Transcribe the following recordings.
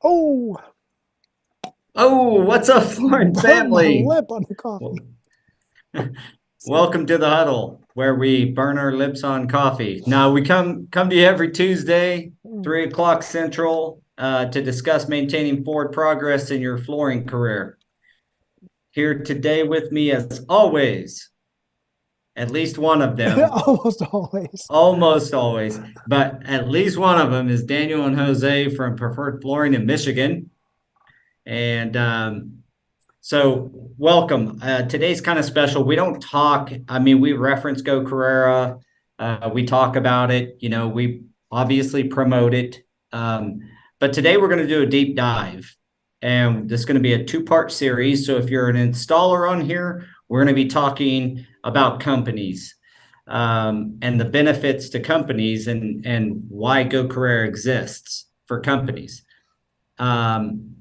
Oh, Oh, what's up, Florence burnt my family? lip on the coffee. So, Welcome to the Huddle, where we burn our lips on coffee. Now we come to you every Tuesday, mm. 3 o'clock Central, to discuss maintaining forward progress in your flooring career. Here today with me, as always, at least one of them, Almost always. almost always, but at least one of them is Daniel and Jose from Preferred Flooring in Michigan. And So, welcome. Today's kind of special. We don't talk, I mean, we reference Go Carrera. We talk about it. We obviously promote it. Um, but today we're going to do a deep dive. And this is going to be a two-part series. So, if you're an installer on here, we're going to be talking about companies and the benefits to companies and why Go Carrera exists for companies. Um,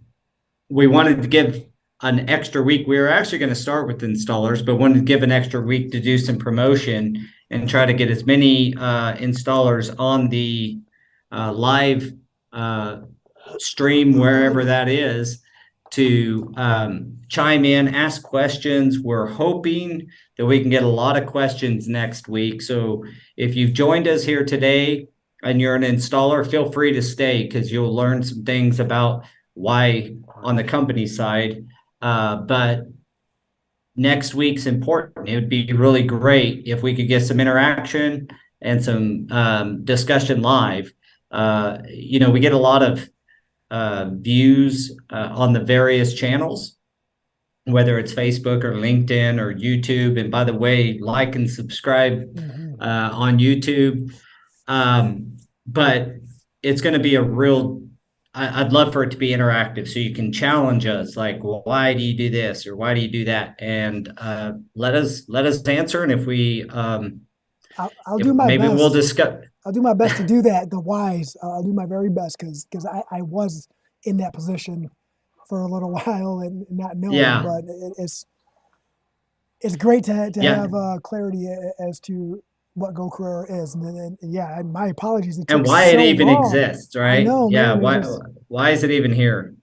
we wanted to give an extra week. We were actually going to start with installers, but wanted to give an extra week to do some promotion and try to get as many installers on the live uh, stream, wherever that is, to chime in, ask questions. We're hoping that we can get a lot of questions next week. So if you've joined us here today and you're an installer, feel free to stay because you'll learn some things about why on the company side. But next week's important. It would be really great if we could get some interaction and some discussion live. We get a lot of views on the various channels, whether it's Facebook or LinkedIn or YouTube. And by the way, like and subscribe Mhm. on YouTube. But it's going to be a real I'd love for it to be interactive so you can challenge us like, well, why do you do this or why do you do that? And let us answer. And I'll if do my maybe we'll best. discuss. I'll do my best to do that. The whys. I'll do my very best because I was in that position for a little while and not knowing, Yeah. but it's great to Yeah. have clarity as to what Go Career is. And yeah, my apologies. It And took why it so even long. exists, I right? know, Yeah. man. It Why just why is it even here?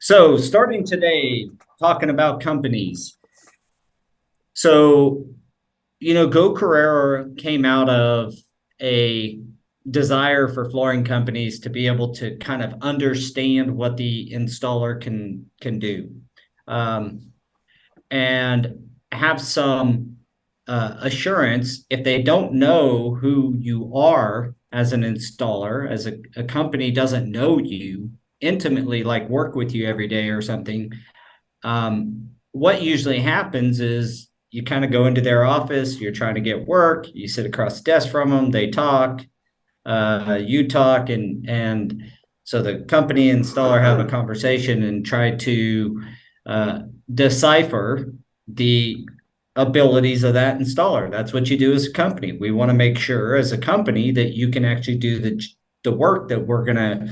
So starting today, talking about companies. So Go Carrera came out of a desire for flooring companies to be able to kind of understand what the installer can do, um, and have some assurance if they don't know who you are as an installer, as a company doesn't know you intimately, like work with you every day or something. What usually happens is you kind of go into their office, you're trying to get work, you sit across the desk from them, they talk, you talk, and so the company installer have a conversation and try to uh, decipher the abilities of that installer. That's what you do as a company. We want to make sure as a company that you can actually do the work that we're gonna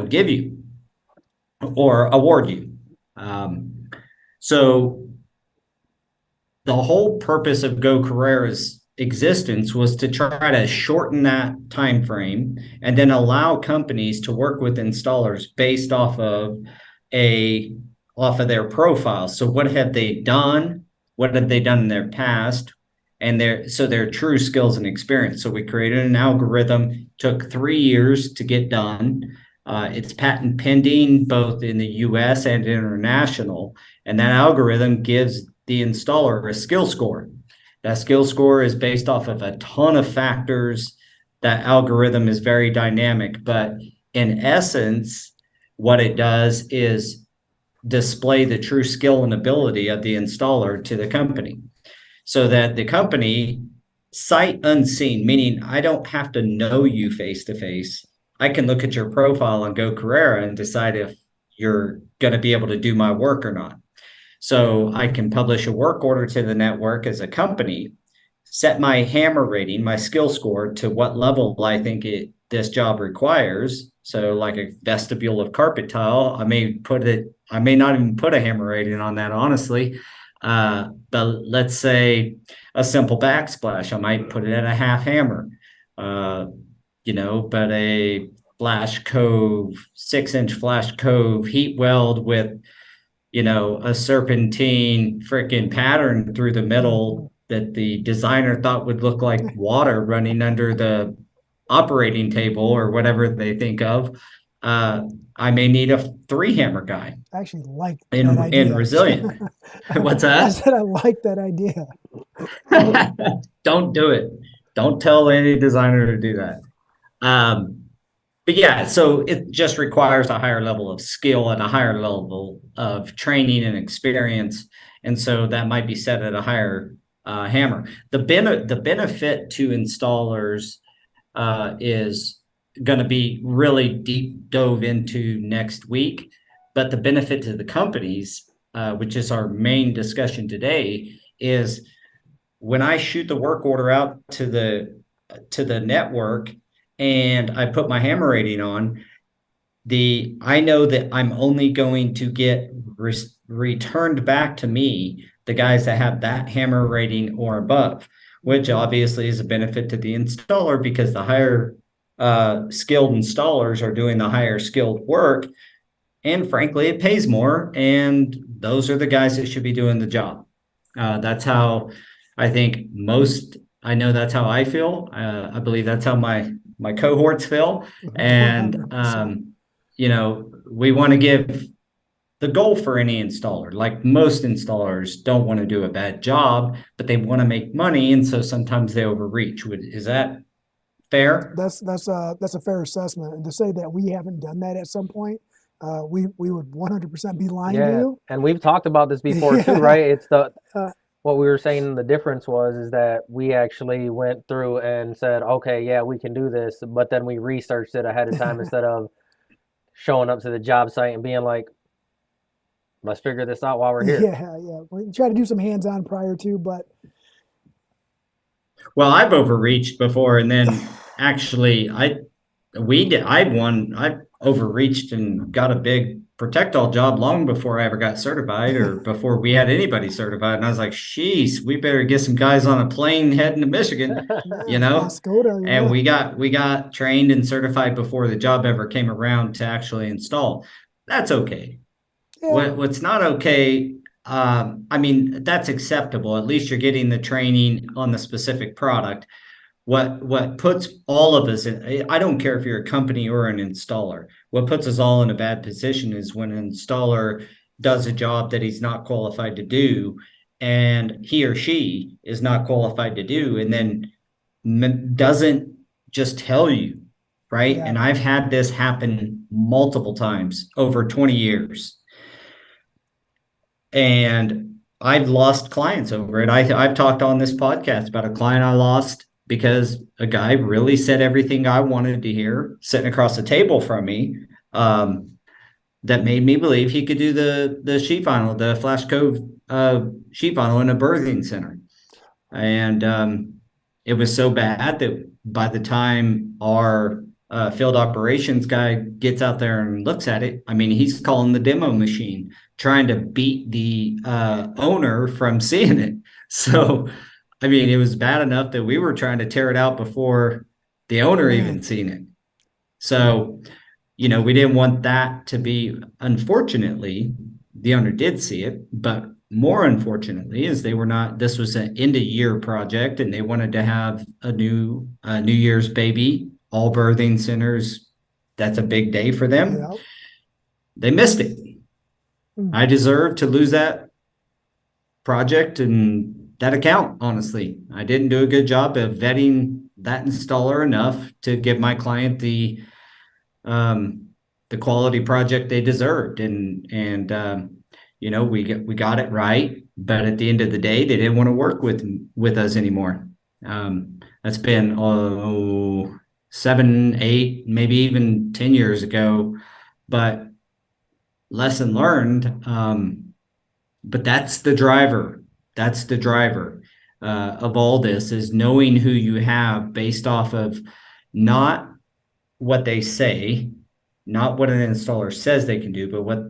give you or award you. So the whole purpose of Go Carrera's existence was to try to shorten that time frame and then allow companies to work with installers based a off of their profile. So what have they done? What have they done in their past? And their true skills and experience. So we created an algorithm, took 3 years to get done. It's patent pending both in the US and international. And that algorithm gives the installer a skill score. That skill score is based off of a ton of factors. That algorithm is very dynamic, but in essence, what it does is display the true skill and ability of the installer to the company so that the company, sight unseen, meaning I don't have to know you face to face. I can look at your profile on Go Carrera and decide if you're going to be able to do my work or not. So I can publish a work order to the network as a company, set my hammer rating, my skill score to what level I think this job requires. So like a vestibule of carpet tile, I may not even put a hammer rating on that, honestly. But let's say a simple backsplash, I might put it at a half hammer. But a flash cove, 6-inch flash cove heat weld with, a serpentine freaking pattern through the middle that the designer thought would look like water running under the operating table or whatever they think of. I may need a 3-hammer guy. I actually like that and idea. resilient. What's I that? said I like that idea. Don't do it. Don't tell any designer to do that. But yeah, so it just requires a higher level of skill and a higher level of training and experience. And so that might be set at a higher hammer. The benefit to installers is going to be really deep dove into next week. But the benefit to the companies, which is our main discussion today, is when I shoot the work order out to the network and I put my hammer rating on, I know that I'm only going to get returned back to me the guys that have that hammer rating or above, which obviously is a benefit to the installer because the higher skilled installers are doing the higher skilled work. And frankly, it pays more. And those are the guys that should be doing the job. That's how I know that's how I feel. I believe that's how my cohorts feel. And, 100%. we want to give the goal for any installer. Like most installers don't want to do a bad job, but they want to make money. And so sometimes they overreach. Is that fair? That's a fair assessment. And to say that we haven't done that at some point, we would 100% be lying to you. And we've talked about this before too, right? It's what we were saying. The difference is that we actually went through and said, okay, yeah, we can do this, but then we researched it ahead of time instead of showing up to the job site and being like, let's figure this out while we're here. Yeah. We try to do some hands-on prior to, but. Well, I've overreached before, and then actually I overreached and got a big protect all job long before I ever got certified or before we had anybody certified. And I was like, sheesh, we better get some guys on a plane heading to Michigan, Pascoda, yeah. And we got trained and certified before the job ever came around to actually install. That's okay. Yeah. What's not okay, that's acceptable. At least you're getting the training on the specific product. What puts all of us in, I don't care if you're a company or an installer, what puts us all in a bad position is when an installer does a job that he's not qualified to do, and he or she is not qualified to do, and then doesn't just tell you, right? Yeah. And I've had this happen multiple times over 20 years. And I've lost clients over it. I've talked on this podcast about a client I lost because a guy really said everything I wanted to hear sitting across the table from me, that made me believe he could do the sheet vinyl, the Flash Cove sheet vinyl in a birthing center. And it was so bad that by the time our field operations guy gets out there and looks at it, he's calling the demo machine, trying to beat the owner from seeing it. So, it was bad enough that we were trying to tear it out before the owner even seen it. So, we didn't want that to be, unfortunately, the owner did see it, but more unfortunately is this was an end of year project and they wanted to have a New Year's baby, all birthing centers. That's a big day for them. Yep. They missed it. I deserve to lose that project and that account, honestly. I didn't do a good job of vetting that installer enough to give my client the quality project they deserved. And we got it right, but at the end of the day, they didn't want to work with us anymore. That's been 7, 8, maybe even 10 years ago, but lesson learned. But that's the driver. That's the driver of all this, is knowing who you have based off of not what they say, not what an installer says they can do, but what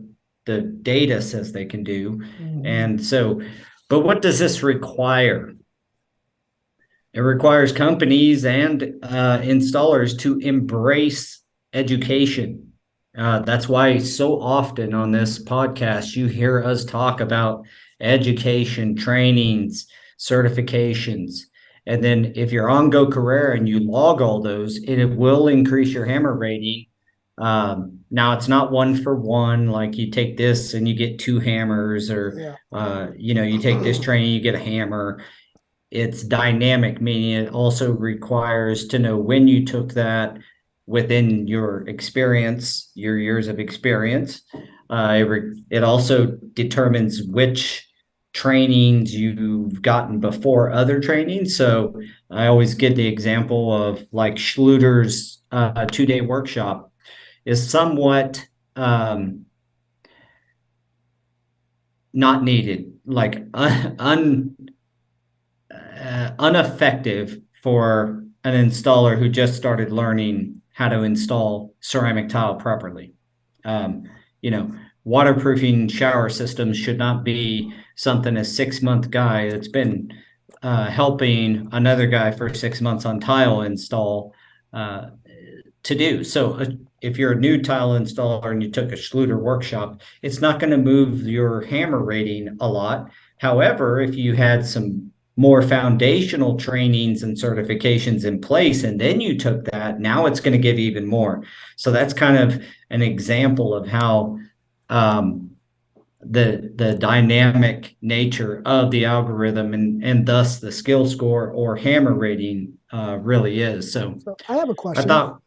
the data says they can do. Mm-hmm. And so, but what does this require? It requires companies and installers to embrace education. That's why so often on this podcast, you hear us talk about education, trainings, certifications. And then if you're on Go Carrera and you log all those, it will increase your hammer rating. Now it's not 1-for-1, like you take this and you get 2 hammers, or you take this training, you get a hammer. It's dynamic, meaning it also requires to know when you took that within your experience, your years of experience. It also determines which trainings you've gotten before other trainings. So I always give the example of like Schluter's 2-day workshop is somewhat not needed, like ineffective for an installer who just started learning how to install ceramic tile properly. Waterproofing shower systems should not be something a 6-month guy that's been helping another guy for 6 months on tile install to do. So if you're a new tile installer and you took a Schluter workshop, it's not going to move your hammer rating a lot. However, if you had some more foundational trainings and certifications in place, and then you took that, now it's going to give even more. So that's kind of an example of how the dynamic nature of the algorithm and thus the skill score or hammer rating really is. So I have a question. I thought,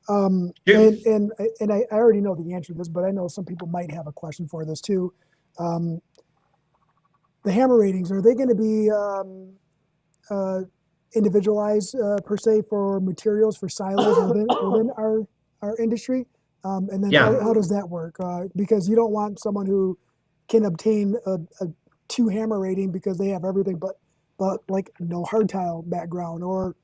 and I already know the answer to this, but I know some people might have a question for this too. The hammer ratings, are they going to be individualized per se for materials for silos within our industry? And then how does that work? Because you don't want someone who can obtain a 2 hammer rating because they have everything but like no hard tile background, or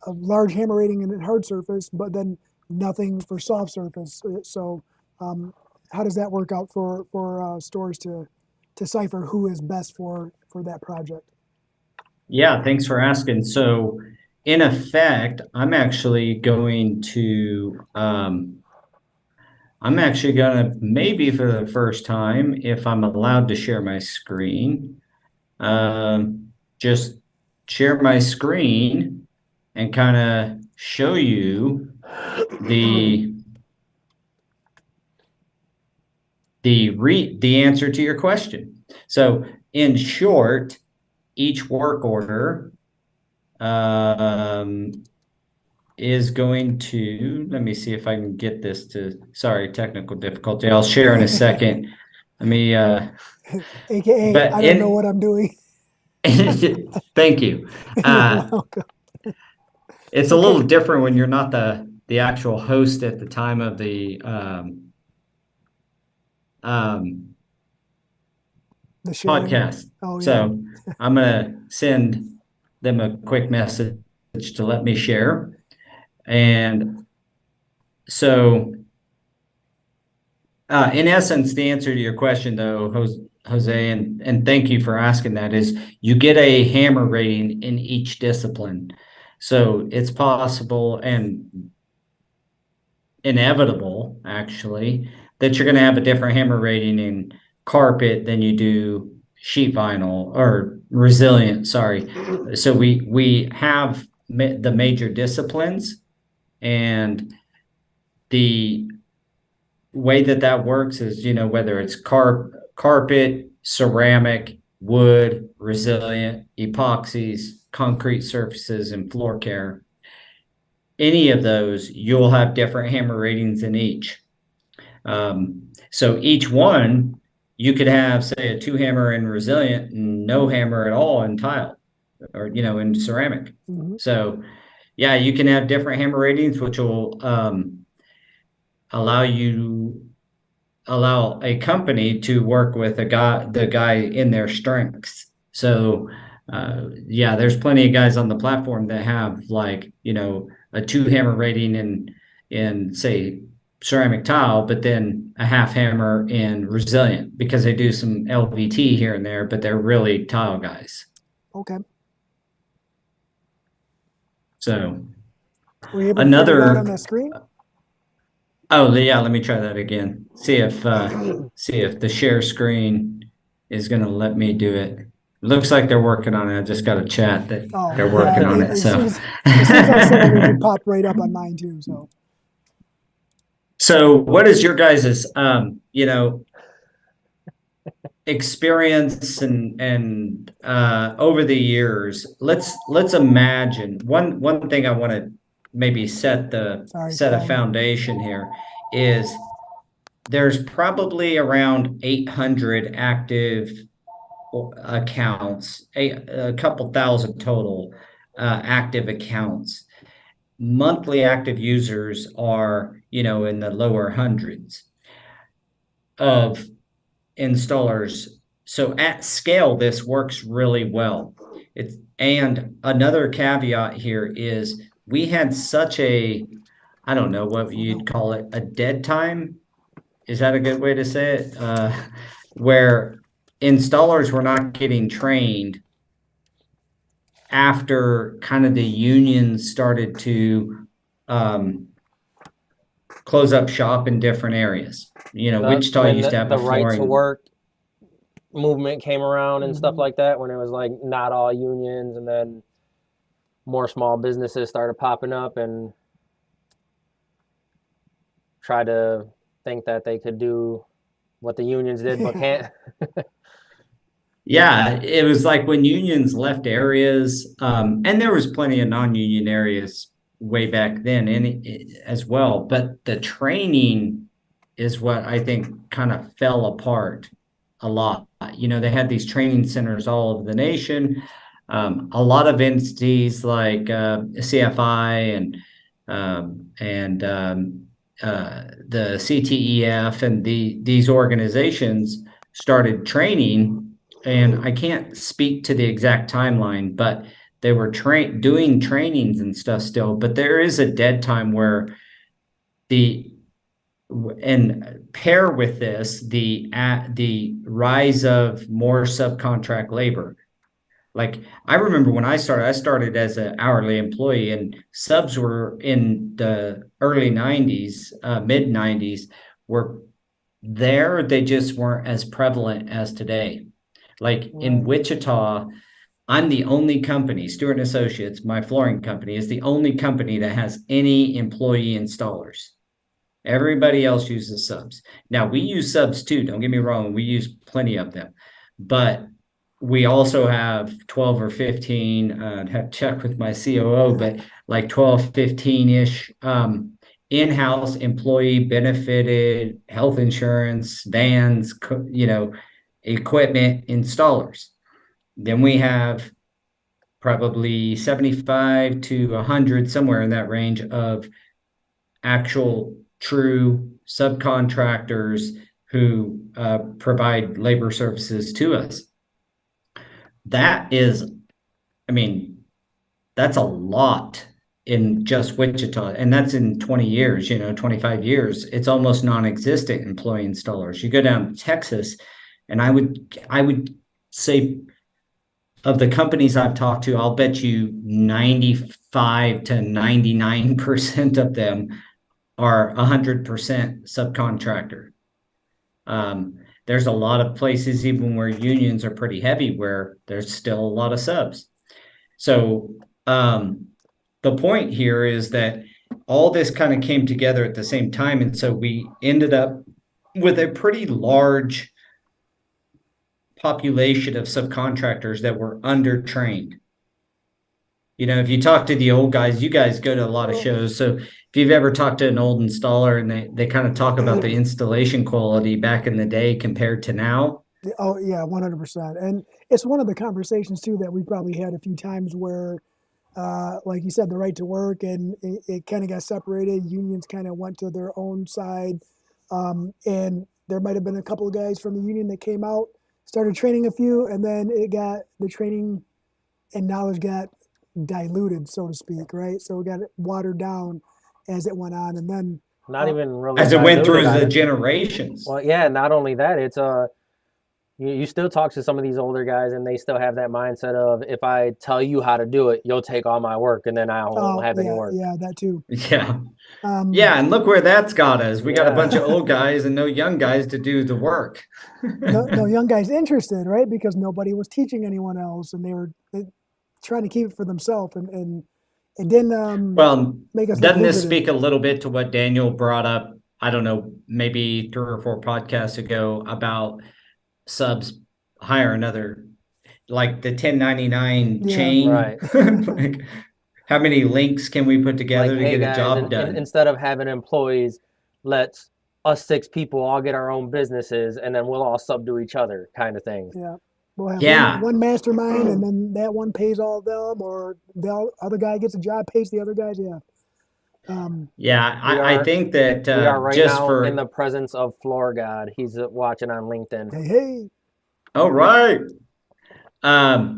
a large hammer rating in a hard surface, but then nothing for soft surface. So how does that work out for stores to decipher who is best for that project? Yeah, thanks for asking. So in effect, I'm actually going to maybe for the first time, if I'm allowed to share my screen, just share my screen and kind of show you the answer to your question. So in short, each work order is going to, let me see if I can get this to, sorry, technical difficulty. I'll share in a second. Let me, AKA, I don't know what I'm doing. Thank you. You're welcome. It's a little different when you're not the actual host at the time of the podcast. Oh, yeah. So I'm going to send them a quick message to let me share. And so in essence, the answer to your question, though, Jose, and thank you for asking that, is you get a hammer rating in each discipline. So it's possible and inevitable, actually, that you're going to have a different hammer rating in carpet than you do sheet vinyl or resilient. Sorry. So we have the major disciplines, and the way that works is, whether it's carpet, ceramic, wood, resilient, epoxies, concrete surfaces, and floor care. Any of those, you'll have different hammer ratings in each. So each one, you could have, say, a 2 hammer in resilient and no hammer at all in tile, or, in ceramic. Mm-hmm. So yeah, you can have different hammer ratings, which will allow a company to work with the guy in their strengths. So there's plenty of guys on the platform that have a 2 hammer rating in say ceramic tile, but then a half hammer in resilient, because they do some LVT here and there, but they're really tile guys. Okay. So were you able to figure it out on the screen? Oh, yeah, let me try that again. See if the share screen is going to let me do it. Looks like they're working on it. I just got a chat that they're working on it. As So soon as I said it popped right up on mine too. So what is your guys's experience and over the years? Let's imagine one thing I want to maybe set a foundation here is there's probably around 800 active accounts, a couple thousand total active accounts. Monthly active users are, in the lower hundreds of installers. So at scale, this works really well. And another caveat here is we had such a, I don't know what you'd call it, a dead time. Is that a good way to say it? Where installers were not getting trained after kind of the unions started to close up shop in different areas. Wichita used to have the a flooring. right to work movement came around and stuff like that, when it was like not all unions, and then more small businesses started popping up and tried to think that they could do what the unions did but can't. Yeah, it was like when unions left areas, and there was plenty of non-union areas way back then as well, but the training is what I think kind of fell apart a lot. They had these training centers all over the nation. A lot of entities like CFI and the CTEF and these organizations started training. And I can't speak to the exact timeline, but they were doing trainings and stuff still. But there is a dead time where and pair with this the rise of more subcontract labor. Like I remember when I started as an hourly employee, and subs were in the early 90s, mid 90s, were there. They just weren't as prevalent as today. Like in Wichita, I'm the only company, Stuart & Associates, my flooring company, is the only company that has any employee installers. Everybody else uses subs. Now, we use subs too. Don't get me wrong. We use plenty of them. But we also have 12 or 15, I'd have to check with my COO, but like 12, 15-ish in-house employee benefited health insurance, vans, equipment installers. Then we have probably 75 to 100, somewhere in that range, of actual true subcontractors who provide labor services to us. That is, that's a lot in just Wichita, and that's in 20 years, 25 years. It's almost non-existent employee installers. You go down to Texas, and I would say of the companies I've talked to, I'll bet you 95 to 99% of them are 100% subcontractor. There's a lot of places, even where unions are pretty heavy, where there's still a lot of subs. So the point here is that all this kind of came together at the same time. And so we ended up with a pretty large population of subcontractors that were undertrained. If you talk to the old guys, you guys go to a lot of shows. So if you've ever talked to an old installer, and they kind of talk about the installation quality back in the day compared to now. Oh yeah, 100%. And it's one of the conversations too that we probably had a few times where, like you said, the right to work, and it kind of got separated. Unions kind of went to their own side, and there might have been a couple of guys from the union that came out, started training a few, and then the training and knowledge got diluted, so to speak, right? So it got watered down as it went on, and then not even really as it went through the generations. Well, yeah, not only that, it's You still talk to some of these older guys, and they still have that mindset of, if I tell you how to do it, you'll take all my work, and then I won't have any work. Yeah, that too. Yeah. Yeah, and look where that's got us. We got a bunch of old guys and no young guys to do the work. No young guys interested, right? Because nobody was teaching anyone else, and they were trying to keep it for themselves, and it didn't Well, make us doesn't look this lucrative. speak a little bit to what Daniel brought up? I don't know, maybe 3 or 4 podcasts ago about subs hire another, like the 1099 chain. Right. Like, how many links can we put together Like, to hey get a guys, job done? instead of having employees, let's us 6 people all get our own businesses, and then we'll all sub to each other, kind of thing. Yeah. We'll have Yeah. one mastermind, and then that one pays all of them, or the other guy gets a job, pays the other guys. Yeah. Yeah, I think that We are right just now for in the presence of Floor God. He's watching on LinkedIn. Hey. all right. I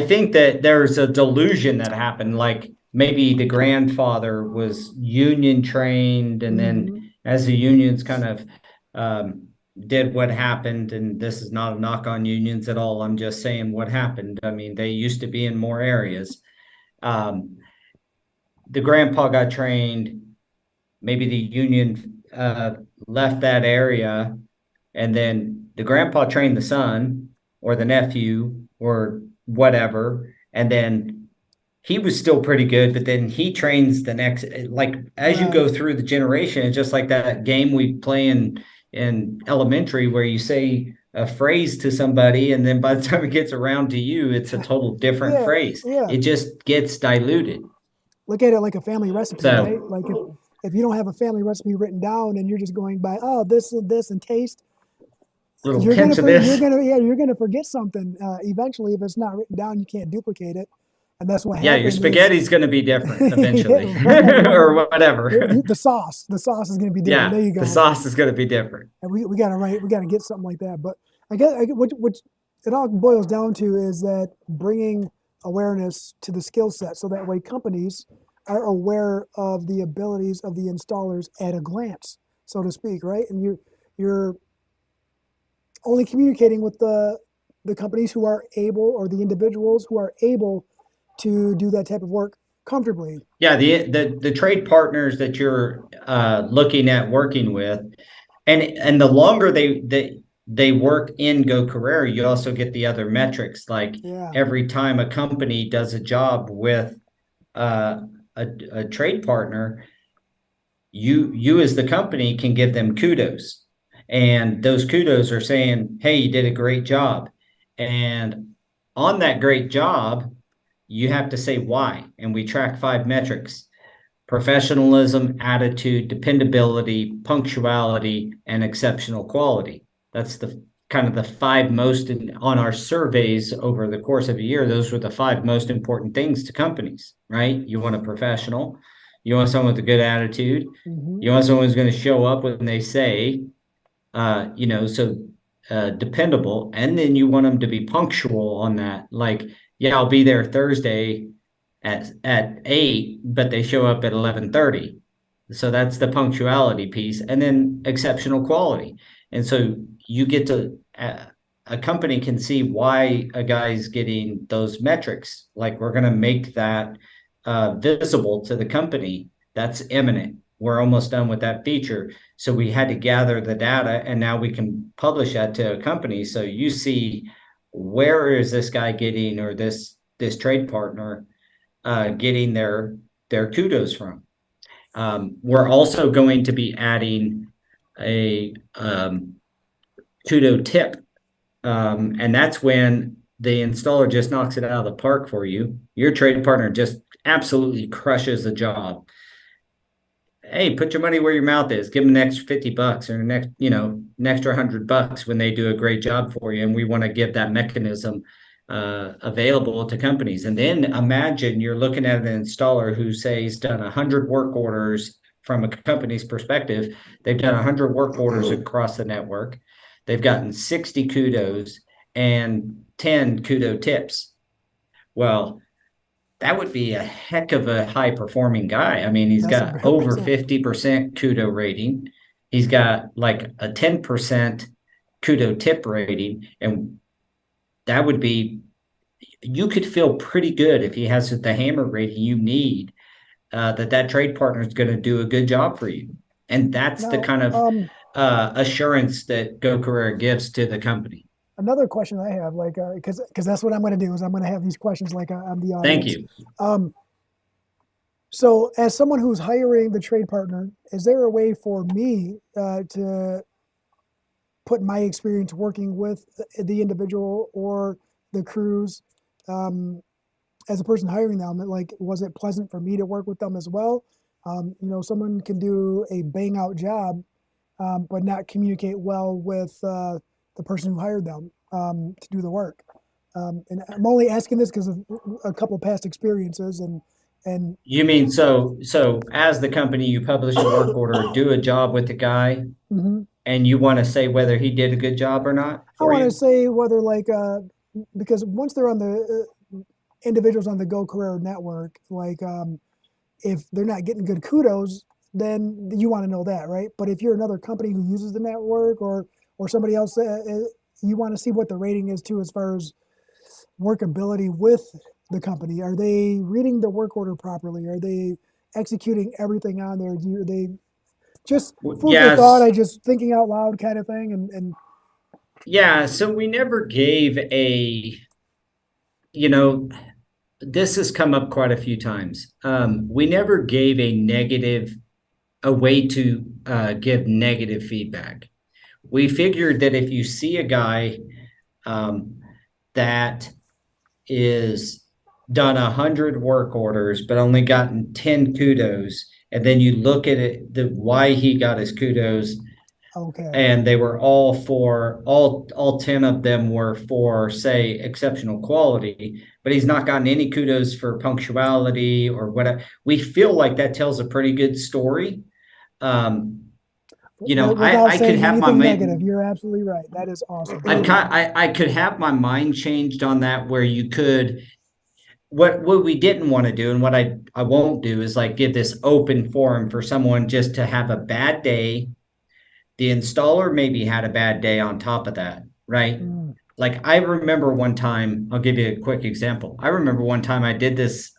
think that there's a delusion that happened, like maybe the grandfather was union trained, and then as the unions kind of did what happened, and this is not a knock on unions at all, I'm just saying what happened. I mean, they used to be in more areas. The grandpa got trained, maybe the union left that area, and then the grandpa trained the son or the nephew or whatever, and then he was still pretty good, but then he trains the next, like as you go through the generation, it's just like that game we play in elementary where you say a phrase to somebody, and then by the time it gets around to you, it's a total different phrase. It just gets diluted. Look at it like a family recipe, So, right? Like if you don't have a family recipe written down and you're just going by, oh, this and this and taste, little pinch of this. you're gonna forget something. Eventually, if it's not written down, you can't duplicate it, and that's what happens. Yeah, your spaghetti's going to be different eventually, or whatever. The sauce is going to be different. Yeah, there you go. The sauce is going to be different. And we got to get something like that. But I guess what it all boils down to is that bringing awareness to the skill set, so that way companies are aware of the abilities of the installers at a glance, so to speak, right? And you're only communicating with the companies who are able, or the individuals who are able to do that type of work comfortably. Yeah, the trade partners that you're looking at working with, and the longer they work in Go Carrera, you also get the other metrics. Like every time a company does a job with a trade partner, you as the company can give them kudos. And those kudos are saying, hey, you did a great job. And on that great job, you have to say why. And we track 5 metrics: professionalism, attitude, dependability, punctuality, and exceptional quality. That's the kind of the 5 most on our surveys over the course of a year. Those were the 5 most important things to companies, right? You want a professional, you want someone with a good attitude, you want someone who's going to show up when they say, dependable, and then you want them to be punctual on that. Like, yeah, I'll be there Thursday at 8, but they show up at 11:30. So that's the punctuality piece, and then exceptional quality. And so you get to a company can see why a guy's getting those metrics. Like, we're going to make that visible to the company. That's imminent. We're almost done with that feature. So we had to gather the data, and now we can publish that to a company. So you see, where is this guy getting, or this trade partner getting their kudos from? We're also going to be adding a kudo tip. And that's when the installer just knocks it out of the park for you. Your trade partner just absolutely crushes the job. Hey, put your money where your mouth is. Give them an extra $50 or an extra $100 when they do a great job for you. And we want to give that mechanism available to companies. And then imagine you're looking at an installer who says done 100 work orders. From a company's perspective, they've done 100 work orders across the network. They've gotten 60 kudos and 10 kudo tips. Well, that would be a heck of a high performing guy. I mean, he's got over 50% kudo rating. He's got like a 10% kudo tip rating, and that would be, you could feel pretty good if he has the hammer rating you need, that trade partner is going to do a good job for you. And that's the kind of assurance that Go Carrera gives to the company. Another question I have, like, because that's what I'm going to do, is I'm going to have these questions like on the audience. Thank you. So as someone who's hiring the trade partner, is there a way for me to put my experience working with the individual or the crews as a person hiring them? Like, was it pleasant for me to work with them as well? Someone can do a bang out job, but not communicate well with the person who hired them to do the work. And I'm only asking this because of a couple past experiences. And you mean, so as the company, you publish a work order, do a job with the guy, and you want to say whether he did a good job or not? I want to say whether, like, because once they're on the individuals on the Go Carrera network, like, if they're not getting good kudos, then you want to know that, right? But if you're another company who uses the network or somebody else, you want to see what the rating is too, as far as workability with the company. Are they reading the work order properly? Are they executing everything on there? Are they just food for thought? I just thinking out loud kind of thing. And yeah, so we never gave a, this has come up quite a few times. We never gave a way to give negative feedback. We figured that if you see a guy that is done 100 work orders but only gotten 10 kudos, and then you look at it, why he got his kudos, and they were all 10 of them were for, say, exceptional quality, but he's not gotten any kudos for punctuality or whatever. We feel like that tells a pretty good story. I could have my negative. You're absolutely right. That is awesome. I could have my mind changed on that, where you could. What we didn't want to do, and what I won't do, is like give this open forum for someone just to have a bad day. The installer maybe had a bad day on top of that, right? Like, I remember one time, I'll give you a quick example. I remember one time I did this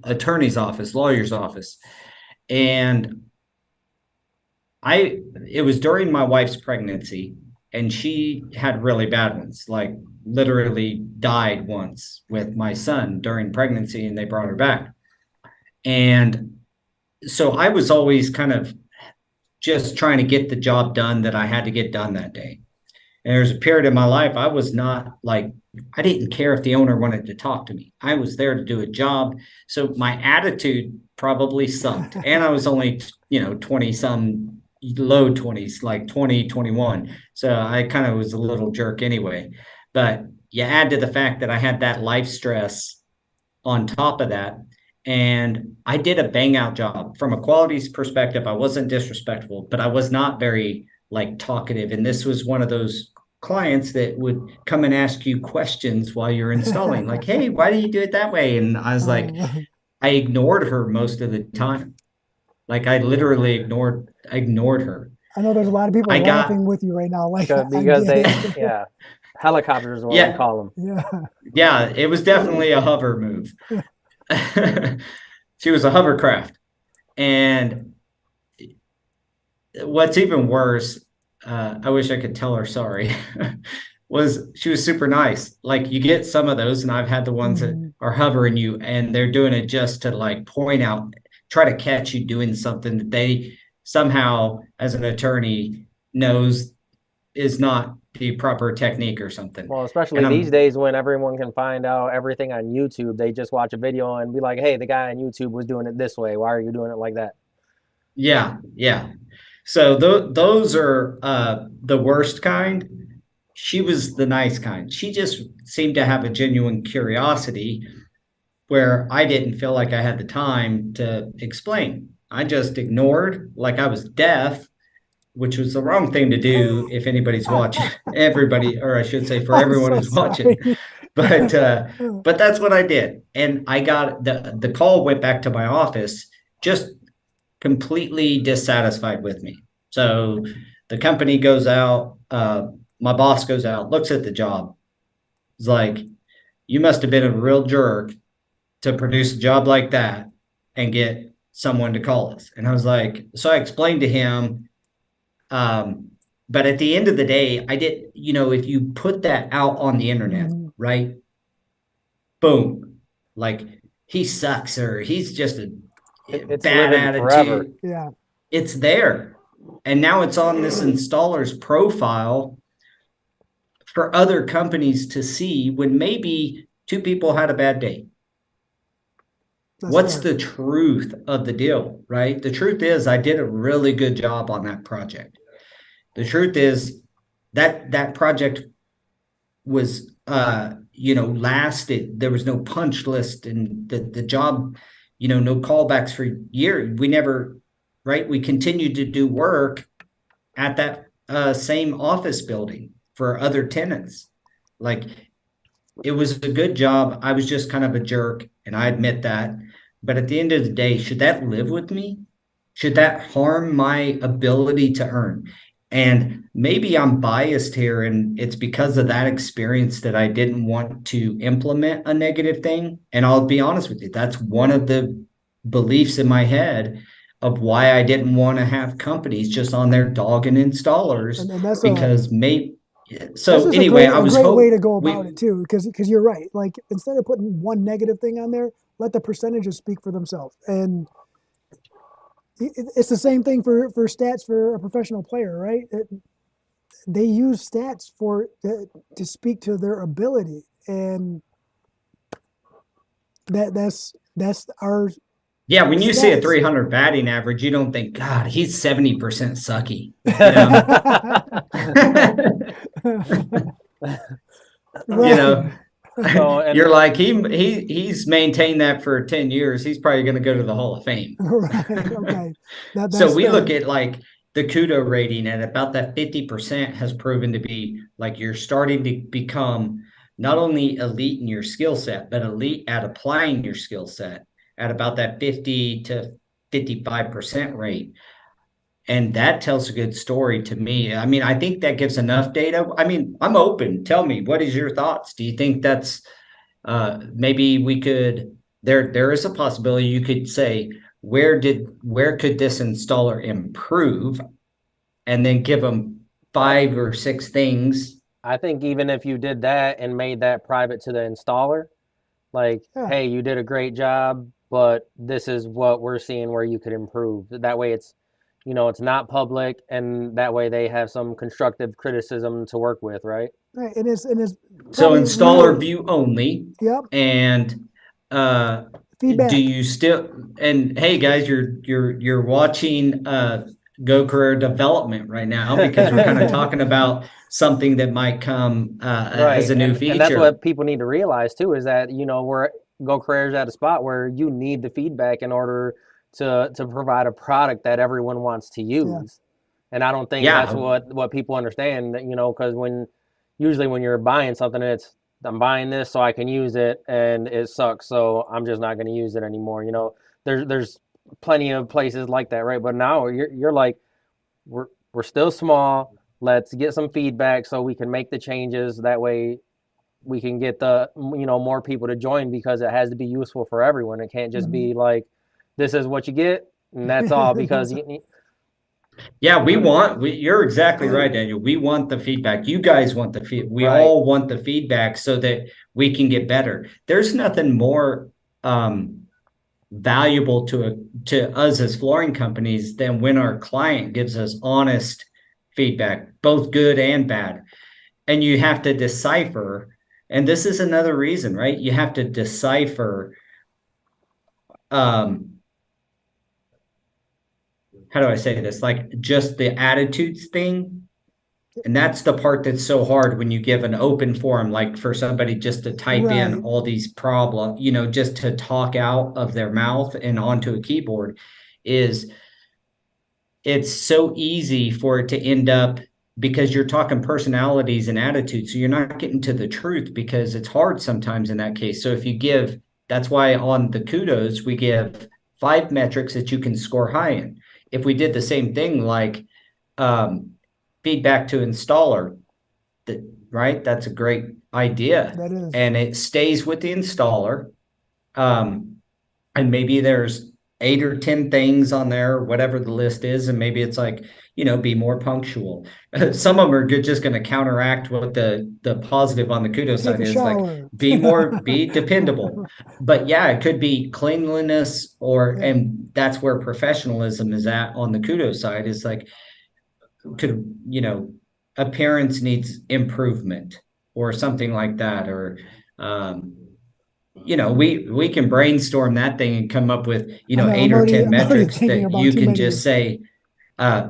attorney's office, lawyer's office. And it was during my wife's pregnancy, and she had really bad ones, like literally died once with my son during pregnancy, and they brought her back. And so I was always kind of just trying to get the job done that I had to get done that day. And there's a period in my life I was not like, I didn't care if the owner wanted to talk to me. I was there to do a job. So my attitude probably sucked. And I was only, 20 some, low 20s, like 20, 21. So I kind of was a little jerk anyway. But you add to the fact that I had that life stress on top of that. And I did a bang out job from a quality perspective. I wasn't disrespectful, but I was not very talkative. And this was one of those clients that would come and ask you questions while you're installing, like, hey, why do you do it that way? And I was like, I ignored her most of the time. Like, I literally ignored her. I know there's a lot of people laughing with you right now. Like, because helicopters is what we call them. Yeah, it was definitely a hover move. She was a hovercraft. And what's even worse, I wish I could tell her sorry, was she was super nice. Like, you get some of those, and I've had the ones that are hovering you, and they're doing it just to point out, try to catch you doing something that they somehow, as an attorney, knows is not the proper technique or something. Well, especially these days when everyone can find out everything on YouTube, they just watch a video and be like, hey, the guy on YouTube was doing it this way. Why are you doing it like that? Yeah. So those are the worst kind. She was the nice kind. She just seemed to have a genuine curiosity where I didn't feel like I had the time to explain. I just ignored, like I was deaf, which was the wrong thing to do if anybody's watching. Everybody, or I should say for everyone who's watching. But that's what I did. And I got the call went back to my office just completely dissatisfied with me. So the company goes out, my boss goes out, looks at the job. It's like, you must have been a real jerk to produce a job like that and get someone to call us. And I was like, so I explained to him, but at the end of the day, I did, if you put that out on the internet, right? Boom. Like, he sucks, or he's just it's bad living attitude. forever. Yeah. It's there. And now it's on this installer's profile for other companies to see when maybe two people had a bad day. What's the truth of the deal, right? The truth is, I did a really good job on that project. The truth is that project was, lasted. There was no punch list, and the job, no callbacks for years. We never, right? We continued to do work at that same office building for other tenants. Like, it was a good job. I was just kind of a jerk, and I admit that. But at the end of the day, should that live with me? Should that harm my ability to earn? And maybe I'm biased here, and it's because of that experience that I didn't want to implement a negative thing. And I'll be honest with you, that's one of the beliefs in my head of why I didn't want to have companies just on their dogging installers, and that's because so anyway, a great way to go about it too, because you're right. Like, instead of putting one negative thing on there, let the percentages speak for themselves. And it's the same thing for stats for a professional player, right? They use stats to speak to their ability, and that's our. Yeah, when you see a 300 batting average, you don't think, God, he's 70% sucky. You're like, he's maintained that for 10 years. He's probably going to go to the Hall of Fame. Right. Okay. So we look at like the Kudo rating at about that 50% has proven to be like, you're starting to become not only elite in your skill set, but elite at applying your skill set at about that 50 to 55% rate. And that tells a good story to me. I mean, I think that gives enough data. I mean, I'm open. Tell me, what is your thoughts? Do you think that's maybe we could, there is a possibility you could say, where could this installer improve, and then give them 5 or 6 things? I think even if you did that and made that private to the installer, like, hey, you did a great job, but this is what we're seeing where you could improve. That way it's, it's not public, and that way they have some constructive criticism to work with, right? Right, and it's so installer view only. Yep. And feedback. Do you still? And hey, guys, you're watching Go Carrera development right now, because we're kind of talking about something that might come as a new feature. And that's what people need to realize too, is that Go Carrera's at a spot where you need the feedback in order to provide a product that everyone wants to use. Yeah. And I don't think that's what people understand, because usually when you're buying something, I'm buying this so I can use it, and it sucks, so I'm just not going to use it anymore. There's plenty of places like that, right? But now you're like, we're still small. Let's get some feedback so we can make the changes. That way we can get the more people to join, because it has to be useful for everyone. It can't just be like, this is what you get and that's all, because you're exactly right, Daniel. We want the feedback. You guys want the feedback. We all want the feedback so that we can get better. There's nothing more valuable to us as flooring companies than when our client gives us honest feedback, both good and bad. And you have to decipher, and this is another reason, right? You have to decipher how do I say this? Like, just the attitudes thing. And that's the part that's so hard when you give an open forum, like for somebody just to type in all these problems, just to talk out of their mouth and onto a keyboard, is it's so easy for it to end up, because you're talking personalities and attitudes. So you're not getting to the truth, because it's hard sometimes in that case. So if you that's why on the kudos, we give 5 metrics that you can score high in. If we did the same thing, like feedback to installer, right? That's a great idea. That is. And it stays with the installer. And maybe there's 8 or 10 things on there, whatever the list is, and maybe it's like, be more punctual. Some of them are just going to counteract what the positive on the kudos side is, like be dependable. But yeah, it could be cleanliness and that's where professionalism is at on the kudos side, is like, appearance needs improvement or something like that, or we can brainstorm that thing and come up with 8 or 10 metrics that you can just say,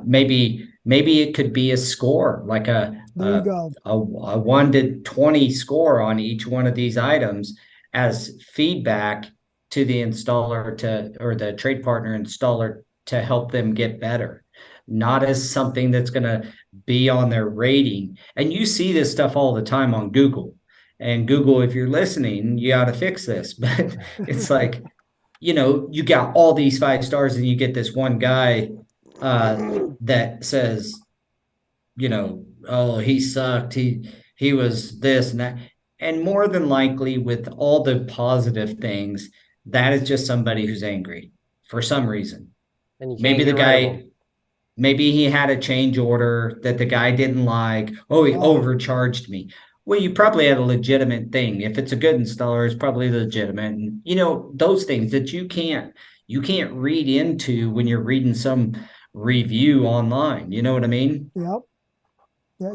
maybe it could be a score, like a 1 to 20 score on each one of these items as feedback to the installer or the trade partner installer to help them get better, not as something that's going to be on their rating. And you see this stuff all the time on Google. And Google, if you're listening, you got to fix this. But it's like, you got all these 5 stars and you get this one guy that says, oh, he sucked. He was this and that. And more than likely, with all the positive things, that is just somebody who's angry for some reason. And maybe the guy, maybe he had a change order that the guy didn't like. Oh, he overcharged me. Well, you probably had a legitimate thing. If it's a good installer, it's probably legitimate. And, those things that you can't read into when you're reading some review online. You know what I mean? Yep.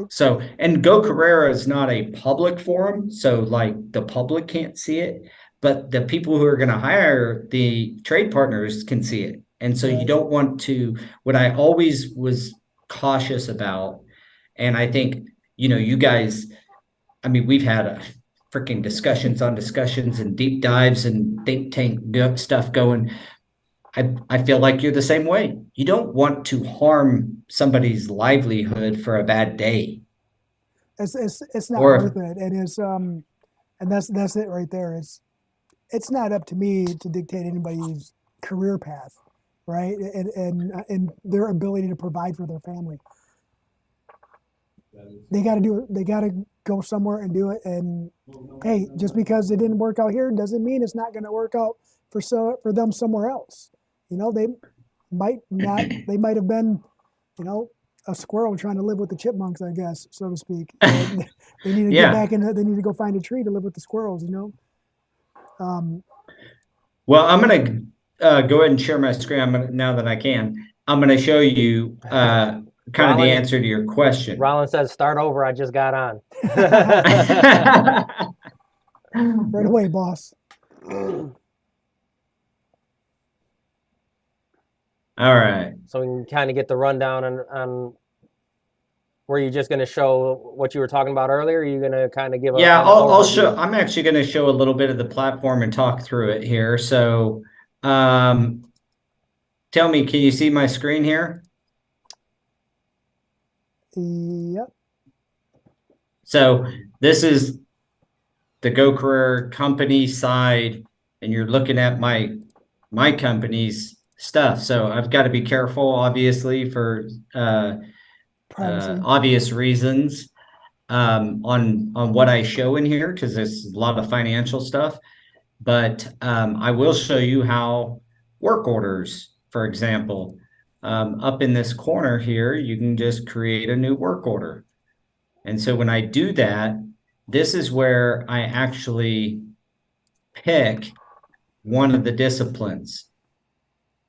So, and Go Carrera is not a public forum, so like the public can't see it, but the people who are going to hire the trade partners can see it. And so you don't want to, what I always was cautious about, and I think, you guys, I mean, we've had freaking discussions on discussions and deep dives and think tank stuff going. I feel like you're the same way. You don't want to harm somebody's livelihood for a bad day. It's not worth it. And it's and that's it right there. It's not up to me to dictate anybody's career path, right? And their ability to provide for their family. They got to do it. They got to go somewhere and do it. And hey, just because it didn't work out here doesn't mean it's not going to work out for them somewhere else. They might not. They might have been, a squirrel trying to live with the chipmunks, I guess, so to speak. And they need to get back in. They need to go find a tree to live with the squirrels. Well, I'm going to go ahead and share my screen now that I can. I'm going to show you kind of the answer to your question. Rollins says, "Start over. I just got on." Right away, boss. All right. So we can kind of get the rundown on were you just going to show what you were talking about earlier? Or are you going to kind of give I'll show. I'm actually going to show a little bit of the platform and talk through it here. So tell me, can you see my screen here? Yep. So this is the Go Carrera company side, and you're looking at my company's stuff. So I've got to be careful, obviously, for obvious reasons on what I show in here, because there's a lot of financial stuff. But I will show you how work orders, for example, up in this corner here, you can just create a new work order. And so when I do that, this is where I actually pick one of the disciplines.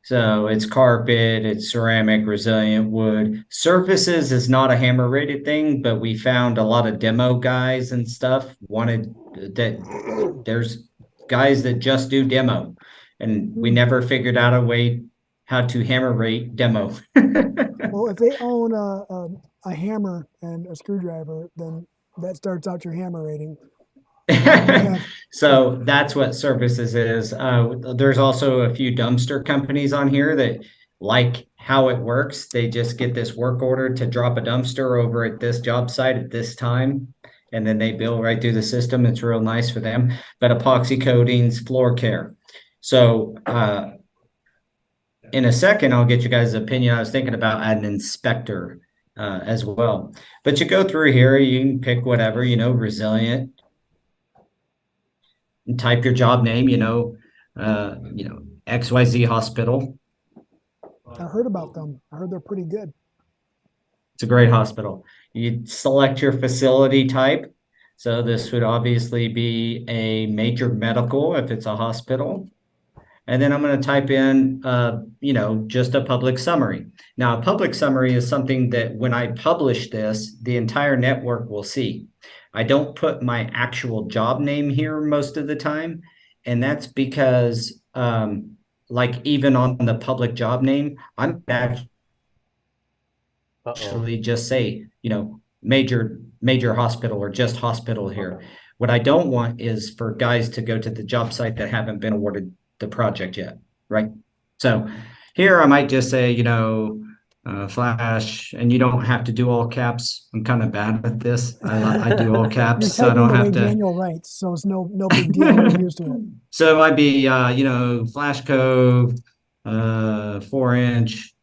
So it's carpet, it's ceramic, resilient wood. Surfaces is not a hammer rated thing, but we found a lot of demo guys and stuff wanted that. There's guys that just do demo, and we never figured out a way how to hammer rate demo. Well, if they own a hammer and a screwdriver, then that starts out your hammer rating. So that's what services is. There's also a few dumpster companies on here that like how it works. They just get this work order to drop a dumpster over at this job site at this time, and then they bill right through the system. It's real nice for them. But epoxy coatings, floor care. So in a second, I'll get you guys' opinion. I was thinking about an inspector as well. But you go through here, you can pick whatever, resilient, and type your job name, XYZ Hospital. I heard about them. I heard they're pretty good. It's a great hospital. You select your facility type. So this would obviously be a major medical if it's a hospital. And then I'm going to type in, just a public summary. Now, a public summary is something that when I publish this, the entire network will see. I don't put my actual job name here most of the time. And that's because, like even on the public job name, I'm actually just say, major hospital or just hospital here. What I don't want is for guys to go to the job site that haven't been awarded the project yet, right? So here I might just say, flash, and you don't have to do all caps. I'm kind of bad at this. I do all caps, so I don't have to. Daniel writes, so it's no big deal. I'm used to it. So it might be, flash cove, 4-inch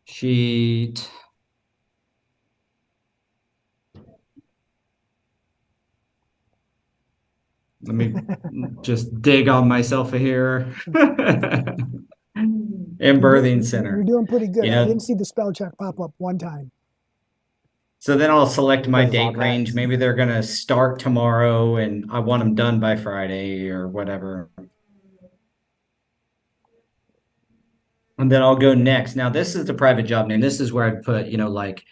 sheet. Let me just dig on myself here. And birthing center. You're doing pretty good. I didn't see the spell check pop up one time. So then I'll select my date range. Maybe they're going to start tomorrow and I want them done by Friday or whatever. And then I'll go next. Now, this is the private job name. This is where I'd put, like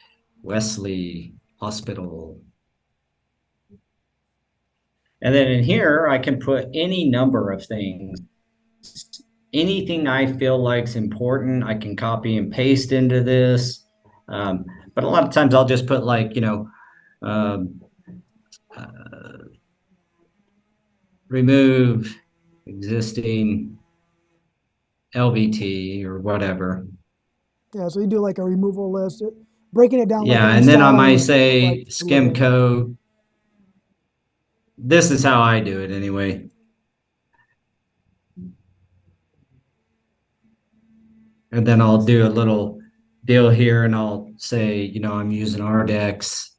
Wesley Hospital. And then in here, I can put any number of things. Anything I feel like's important, I can copy and paste into this. But a lot of times I'll just put like, remove existing LVT or whatever. Yeah, so you do like a removal list, breaking it down. Yeah, and then I might say skim code. This is how I do it anyway. And then I'll do a little deal here and I'll say, I'm using Ardex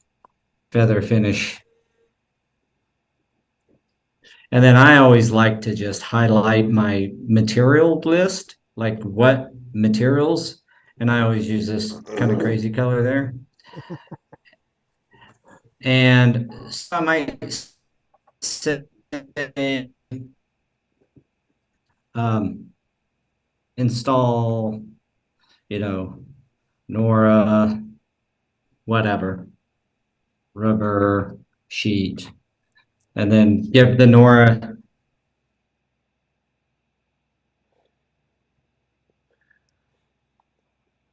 feather finish. And then I always like to just highlight my material list, like what materials. And I always use this kind of crazy color there. And so I might say, install, Nora, whatever, rubber sheet, and then give the Nora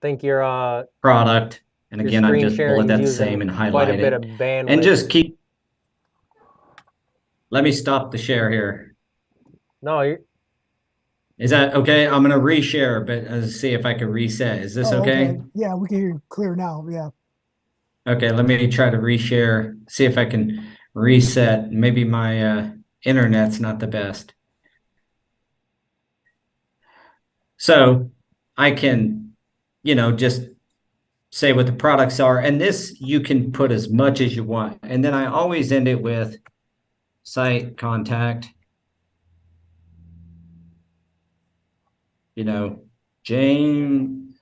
think your product. And again, I just bullet that the same and highlight it. And just keep. Let me stop the share here. No, is that okay? I'm going to reshare, but see if I can reset. Is this okay? Yeah, we can hear you clear now. Yeah. Okay, let me try to reshare, see if I can reset. Maybe my internet's not the best. So I can, just say what the products are. And this you can put as much as you want. And then I always end it with site contact. James,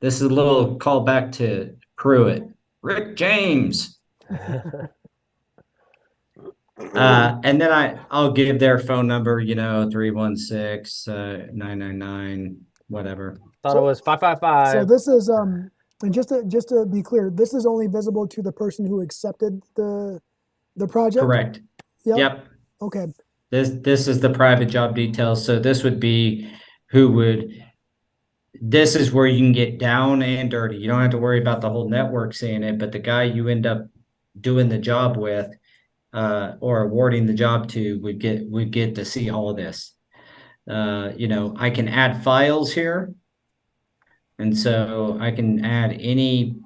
this is a little callback to Pruitt. Rick James. And then I'll give their phone number, 316-999, whatever. Thought it was 555. So this is and just to be clear, this is only visible to the person who accepted the project? Correct. Yep. Okay. This is the private job details. So this would be this is where you can get down and dirty. You don't have to worry about the whole network seeing it, but the guy you end up doing the job with or awarding the job to would get to see all of this. I can add files here. And so I can add any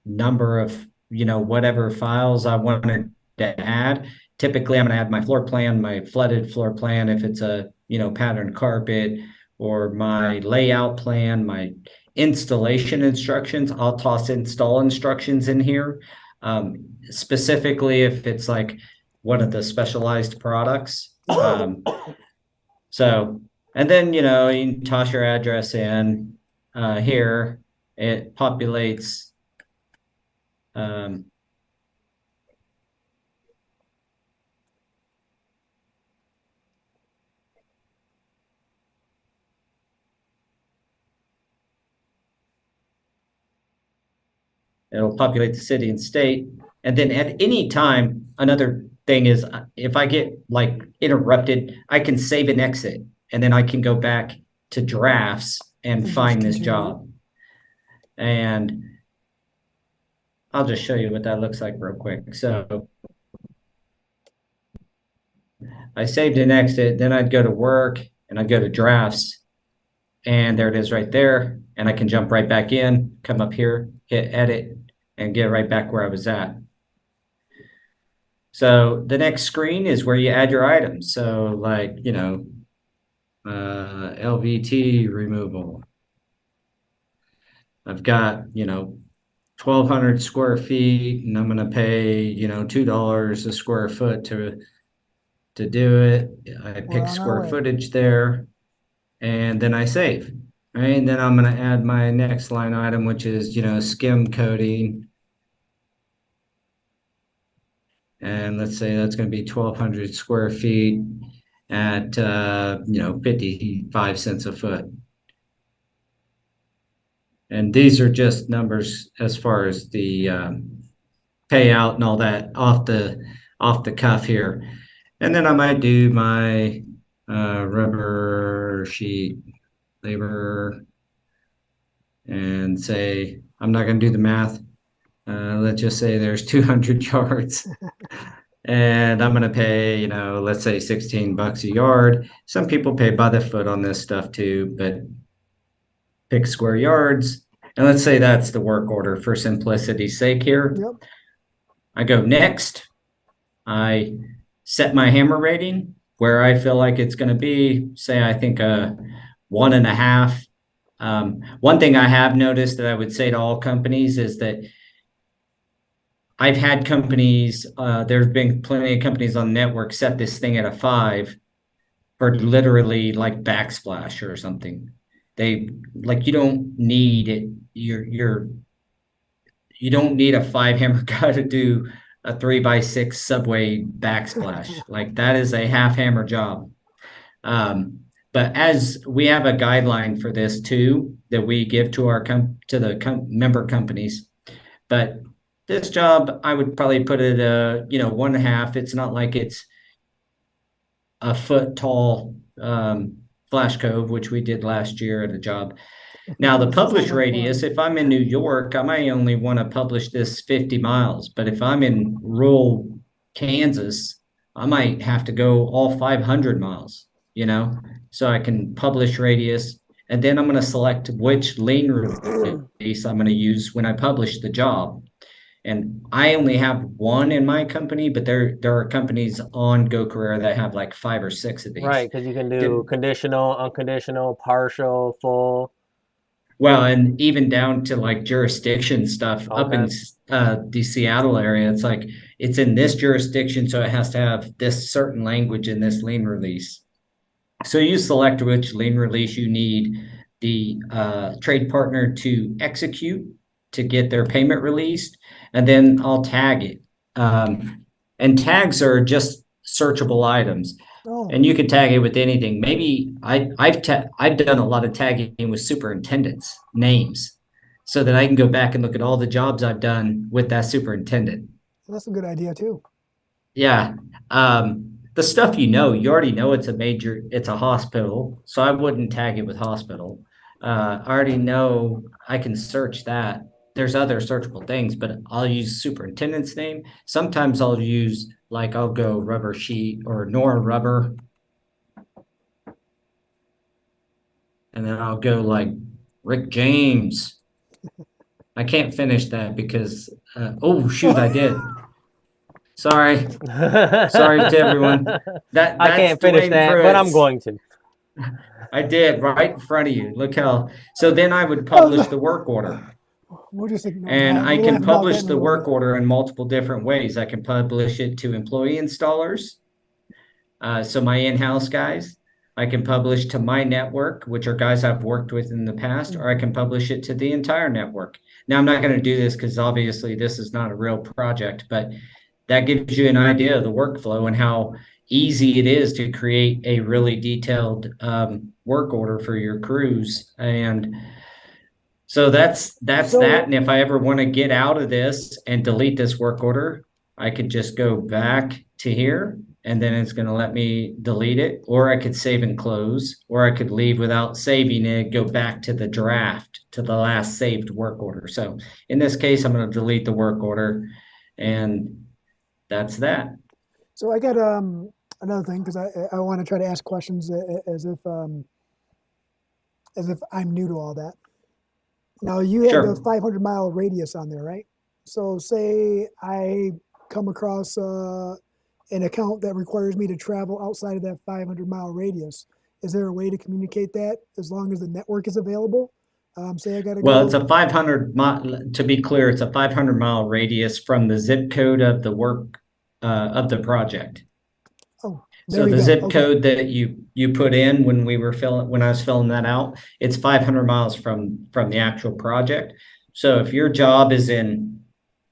number of, whatever files I wanted to add. Typically, I'm going to add my floor plan, my flooded floor plan, if it's a, patterned carpet, or my layout plan, my installation instructions. I'll toss install instructions in here. Specifically if it's like one of the specialized products. So, and then, you know, you can toss your address in here. It populates it'll populate the city and state. And then at any time, another thing is if I get like interrupted, I can save and exit, and then I can go back to drafts and find this job. And I'll just show you what that looks like real quick. So I saved and exit, then I'd go to work and I'd go to drafts, and there it is right there. And I can jump right back in, come up here, hit edit, and get right back where I was at. So the next screen is where you add your items. So like, you know, LVT removal. I've got, you know, 1,200 square feet, and I'm going to pay, you know, $2 a square foot to do it. I pick square footage there, and then I save. Right? And then I'm going to add my next line item, which is, you know, skim coating. And let's say that's going to be 1,200 square feet at, you know, 55 cents a foot. And these are just numbers as far as the payout and all that off the cuff here. And then I might do my rubber sheet labor and say, I'm not going to do the math. Let's just say there's 200 yards. And I'm going to pay, you know, let's say $16 a yard. Some people pay by the foot on this stuff too, but pick square yards. And let's say that's the work order for simplicity's sake here. Yep. I go next. I set my hammer rating where I feel like it's going to be. Say I think a 1.5. One thing I have noticed that I would say to all companies is that I've had companies, there's been plenty of companies on the network set this thing at a 5 for literally like backsplash or something. They like, you don't need it. You don't need a 5 hammer guy to do a 3x6 subway backsplash. Like that is a half hammer job. But as we have a guideline for this too, that we give to our member companies, but this job, I would probably put it, you know, 1.5. It's not like it's a foot tall flash cove, which we did last year at a job. Now the publish radius, if I'm in New York, I might only want to publish this 50 miles. But if I'm in rural Kansas, I might have to go all 500 miles, you know, so I can publish radius. And then I'm going to select which lane release I'm going to use when I publish the job. And I only have one in my company, but there are companies on Go Carrera that have like 5 or 6 of these. Right, because you can do conditional, unconditional, partial, full. Well, and even down to like jurisdiction stuff. Okay. Up in the Seattle area, it's like it's in this jurisdiction, so it has to have this certain language in this lien release. So you select which lien release you need the trade partner to execute to get their payment released, and then I'll tag it. And tags are just searchable items. Oh. And you can tag it with anything. Maybe I've done a lot of tagging with superintendents' names so that I can go back and look at all the jobs I've done with that superintendent. That's a good idea too. Yeah. The stuff you already know it's a hospital, so I wouldn't tag it with hospital. I already know I can search that. There's other searchable things, but I'll use superintendent's name. Sometimes I'll use, like, I'll go rubber sheet or Nora rubber. And then I'll go like Rick James. I can't finish that because, oh, shoot, I did. Sorry. Sorry to everyone. I can't finish that, but I'm going to. I did right in front of you. Look how, so then I would publish the work order. We'll just ignore And that. I We'll can laugh about that publish in a the little work bit. order in multiple different ways. I can publish it to employee installers. So my in-house guys, I can publish to my network, which are guys I've worked with in the past, or I can publish it to the entire network. Now, I'm not going to do this because obviously this is not a real project, but that gives you an idea of the workflow and how easy it is to create a really detailed work order for your crews. And so that's that. And if I ever want to get out of this and delete this work order, I could just go back to here and then it's going to let me delete it, or I could save and close, or I could leave without saving it, go back to the draft, to the last saved work order. So in this case, I'm going to delete the work order, and that's that. So I got another thing, because I want to try to ask questions as if I'm new to all that. Now you had the 500-mile radius on there, right? So say I come across an account that requires me to travel outside of that 500-mile radius. Is there a way to communicate that as long as the network is available? Say I got to go. Well, it's a 500 mile, to be clear, it's a 500-mile radius from the zip code of the work of the project. Oh, so the zip code that you put in when I was filling that out, it's 500 miles from the actual project. So if your job is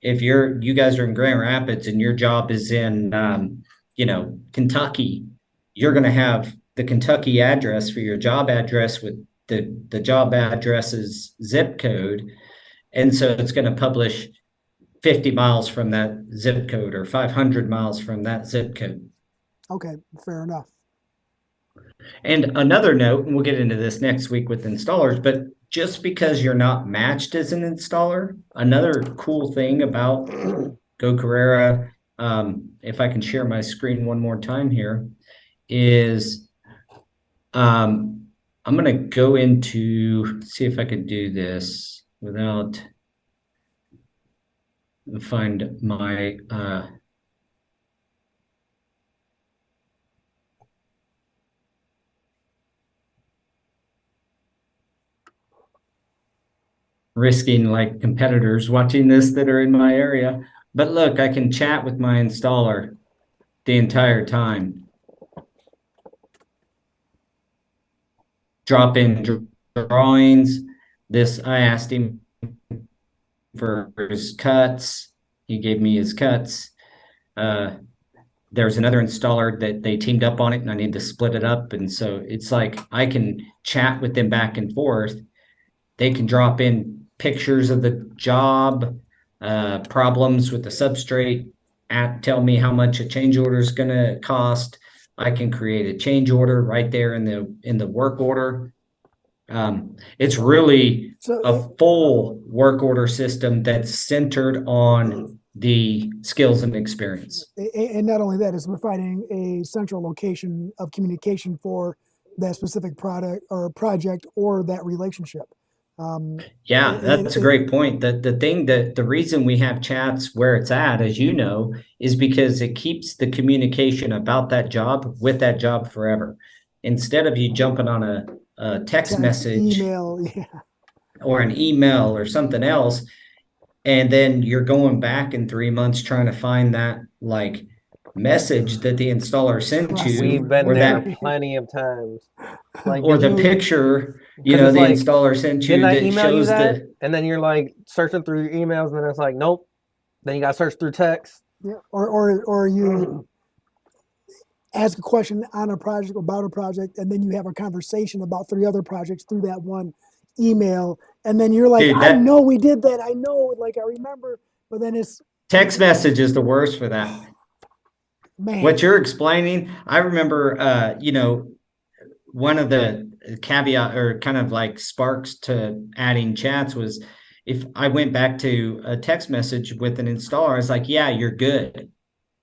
if you guys are in Grand Rapids and your job is in Kentucky, you're going to have the Kentucky address for your job address with the job address's zip code. And so it's going to publish 50 miles from that zip code or 500 miles from that zip code. Okay, fair enough. And another note, and we'll get into this next week with installers, but just because you're not matched as an installer, another cool thing about Go Carrera, if I can share my screen one more time here, is I'm going to go into, see if I can do this without, find my, risking like competitors watching this that are in my area. But look, I can chat with my installer the entire time. Drop in drawings. I asked him for his cuts. He gave me his cuts. There's another installer that they teamed up on it and I need to split it up. And so it's like I can chat with them back and forth. They can drop in pictures of the job, problems with the substrate, tell me how much a change order is going to cost. I can create a change order right there in the work order. It's really a full work order system that's centered on the skills and experience. And not only that, is providing a central location of communication for that specific product or project or that relationship. Yeah, that's a great point. The reason we have chats where it's at, as you know, is because it keeps the communication about that job with that job forever. Instead of you jumping on a text message, email, or an email or something else, and then you're going back in 3 months trying to find that like message that the installer sent you. We've been there plenty of times. Like, or the picture, the installer sent you that shows that. And then you're like searching through your emails, and then it's like, nope. Then you got to search through text. Yeah, or you ask a question on a project about a project, and then you have a conversation about 3 other projects through that one email, and then you're like, I know we did that. I know, like I remember, but then it's text message is the worst for that. Man. What you're explaining, I remember, one of the caveat or kind of like sparks to adding chats was if I went back to a text message with an installer, I was like, yeah, you're good.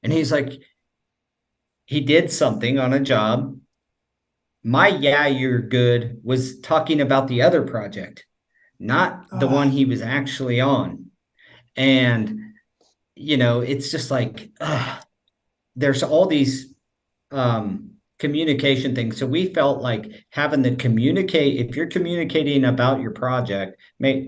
And he's like, he did something on a job. My yeah, you're good was talking about the other project, not the one he was actually on. And, it's just like, there's all these communication thing. So we felt like having the if you're communicating about your project,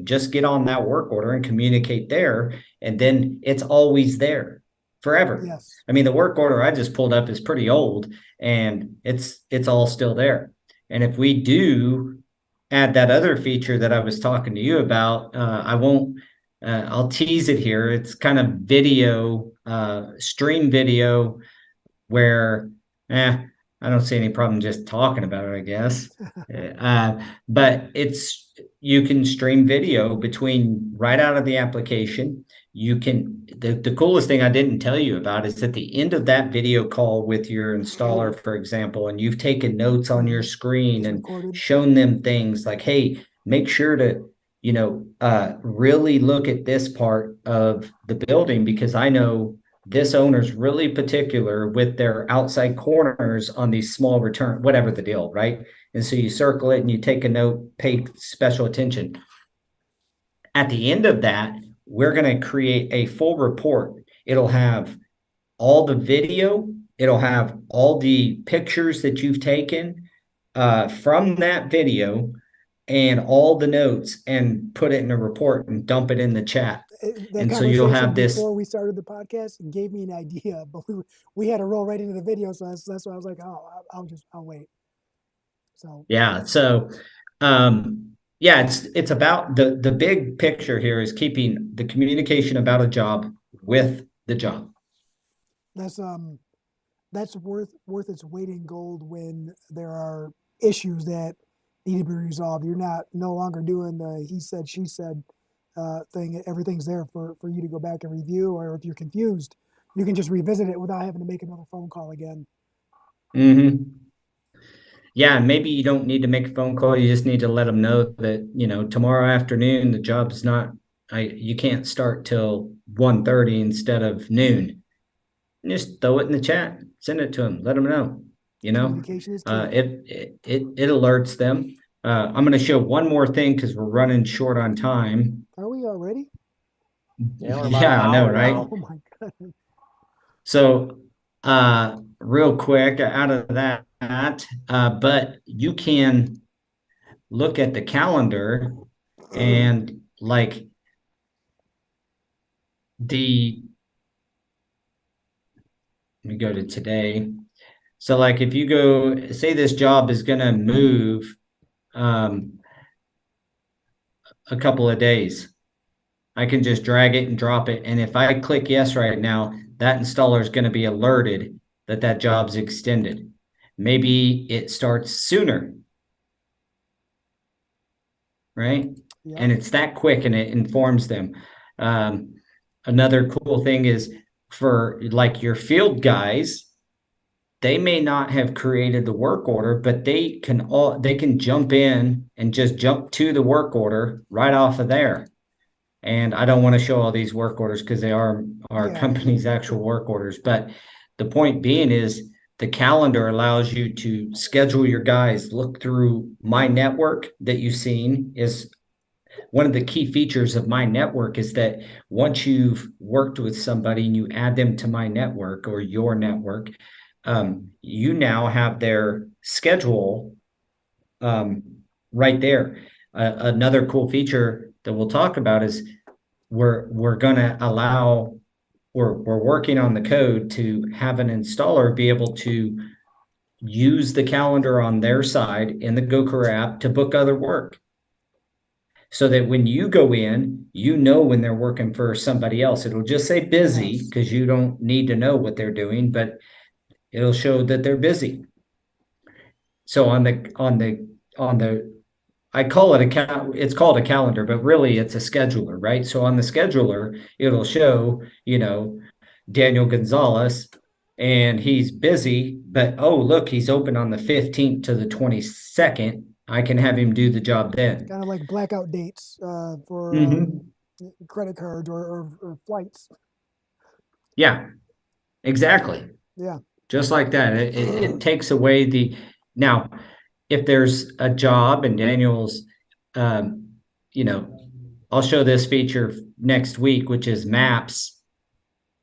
just get on that work order and communicate there. And then it's always there forever. Yes. I mean, the work order I just pulled up is pretty old and it's all still there. And if we do add that other feature that I was talking to you about, I'll tease it here. It's kind of video, stream video where, I don't see any problem just talking about it, I guess. But you can stream video between right out of the application. The coolest thing I didn't tell you about is at the end of that video call with your installer, for example, and you've taken notes on your screen and shown them things like, hey, make sure to, really look at this part of the building, because I know this owner's really particular with their outside corners on these small return, whatever the deal, right? And so you circle it and you take a note, pay special attention. At the end of that, we're going to create a full report. It'll have all the video. It'll have all the pictures that you've taken from that video and all the notes, and put it in a report and dump it in the chat. And so you'll have this. Before we started the podcast, it gave me an idea, but we had to roll right into the video, so that's why I was like, oh, I'll wait. So yeah, so it's about the big picture here is keeping the communication about a job with the job. That's worth its weight in gold when there are issues that need to be resolved. You're no longer doing the he said, she said thing. Everything's there for you to go back and review, or if you're confused, you can just revisit it without having to make another phone call again. Mm-hmm. Yeah, maybe you don't need to make a phone call. You just need to let them know that, tomorrow afternoon, the job's you can't start till 1:30 instead of noon. Just throw it in the chat, send it to them, let them know, Communication is key. It alerts them. I'm going to show one more thing because we're running short on time. Are we already? Yeah, I know, right? Oh my God. So, real quick out of that, but you can look at the calendar and let me go to today. So if you go, say this job is going to move a couple of days, I can just drag it and drop it. And if I click yes right now, that installer is going to be alerted that job's extended. Maybe it starts sooner, right? Yeah. And it's that quick and it informs them. Another cool thing is for your field guys, they may not have created the work order, but they can jump in and just jump to the work order right off of there. And I don't want to show all these work orders because they are our company's actual work orders. But the point being is the calendar allows you to schedule your guys, look through My Network that you've seen. Is one of the key features of My Network is that once you've worked with somebody and you add them to My Network or your network, you now have their schedule right there. Another cool feature that we'll talk about is we're going to allow, we're working on the code to have an installer be able to use the calendar on their side in the Go Carrera app to book other work. So that when you go in, when they're working for somebody else. It'll just say busy because you don't need to know what they're doing, but it'll show that they're busy. So on the I call it it's called a calendar, but really it's a scheduler, right? So on the scheduler, it'll show, Daniel Gonzalez, and he's busy, but look, he's open on the 15th to the 22nd. I can have him do the job then. Kind of like blackout dates for credit cards or flights. Yeah, exactly. Yeah. Just like that. It takes away now, if there's a job and Daniel's, I'll show this feature next week, which is maps.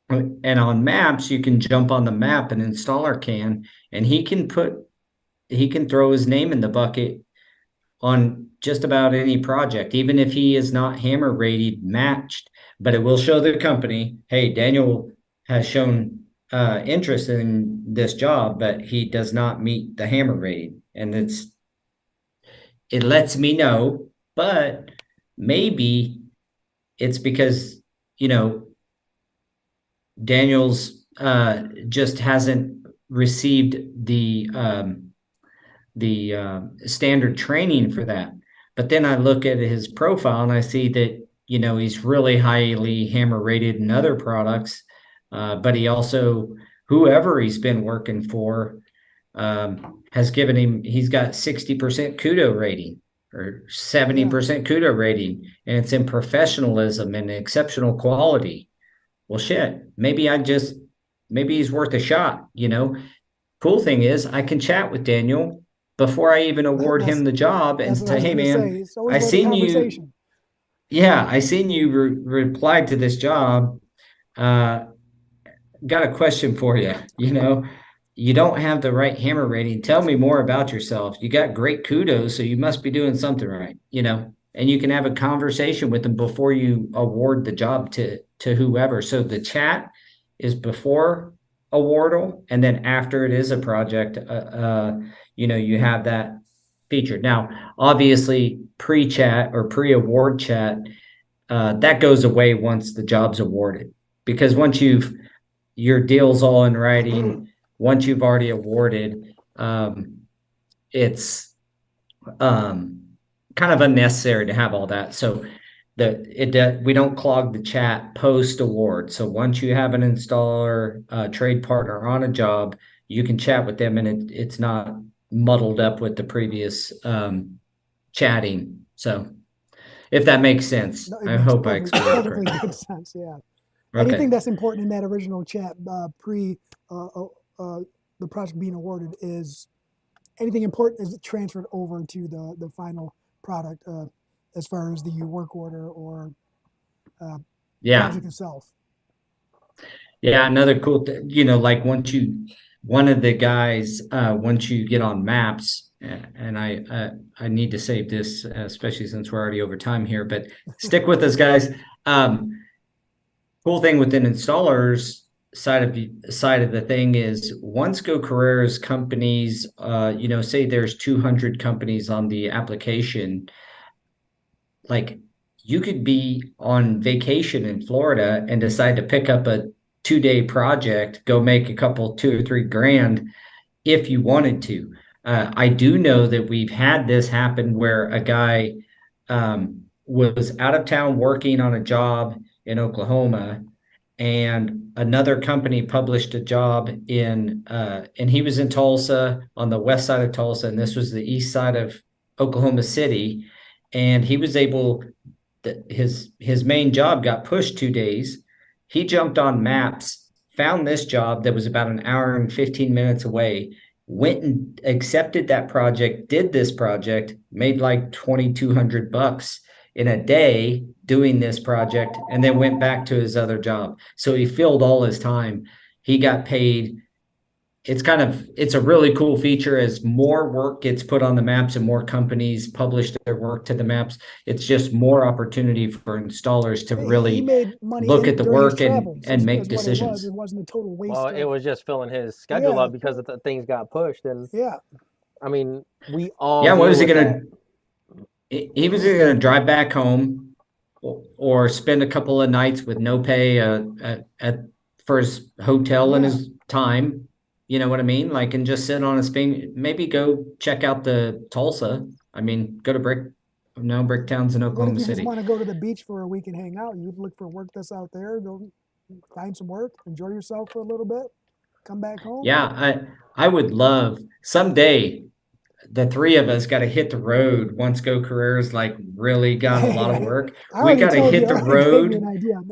And on maps, you can jump on the map, an installer can, and he can throw his name in the bucket on just about any project, even if he is not hammer rated matched, but it will show the company, hey, Daniel has shown interest in this job, but he does not meet the hammer rating. And it lets me know, but maybe it's because, Daniel's just hasn't received the standard training for that. But then I look at his profile and I see that, he's really highly hammer rated in other products. But he also, whoever he's been working for, has given him, he's got 60% kudo rating or 70% kudo rating, and it's in professionalism and exceptional quality. Well, shit, maybe he's worth a shot, Cool thing is I can chat with Daniel before I even award him the job and say, hey, man, I seen you. Yeah, I seen you replied to this job. Got a question for you. You don't have the right hammer rating. Tell me more about yourself. You got great kudos, so you must be doing something right, and you can have a conversation with them before you award the job to whoever. So the chat is before awardal, and then after it is a project, you have that feature. Now, obviously, pre-chat or pre-award chat, that goes away once the job's awarded, because once your deal's all in writing, once you've already awarded, it's kind of unnecessary to have all that. So we don't clog the chat post award. So once you have an installer, trade partner on a job, you can chat with them, and it's not muddled up with the previous chatting. So if that makes sense, I hope I explained it correctly. Perfectly makes sense. Yeah. Okay. Anything that's important in that original chat pre the project being awarded is anything important is transferred over to the final product as far as the work order or project itself. Yeah, another cool thing, like one of the guys, once you get on maps, and I need to save this, especially since we're already over time here, but stick with us, guys. Cool thing within installers side of the thing is, once Go Carrera's companies, say there's 200 companies on the application, like you could be on vacation in Florida and decide to pick up a 2-day project, go make a couple, 2 or 3 grand if you wanted to. I do know that we've had this happen where a guy was out of town working on a job in Oklahoma, and another company published a job and he was in Tulsa, on the west side of Tulsa, and this was the east side of Oklahoma City, and he was able, his main job got pushed 2 days. He jumped on maps, found this job that was about an hour and 15 minutes away, went and accepted that project, did this project, made like $2,200 in a day doing this project, and then went back to his other job. So he filled all his time. He got paid. It's a really cool feature. As more work gets put on the maps and more companies publish their work to the maps, it's just more opportunity for installers to really look at the work and make decisions. It wasn't a total waste. Well, it was just filling his schedule up because the things got pushed. And I mean, we all. Yeah, what was he gonna? He was either gonna drive back home or spend a couple of nights with no pay for his hotel and his time. You know what I mean? Like, and just sit on a Spain, maybe go check out the Tulsa. I mean, go to Bricktown's in Oklahoma City. If you just want to go to the beach for a week and hang out, you'd look for work that's out there, go find some work, enjoy yourself for a little bit, come back home. Yeah, I would love someday. The three of us got to hit the road once Go Carrera's like really got a lot of work. We got to hit the road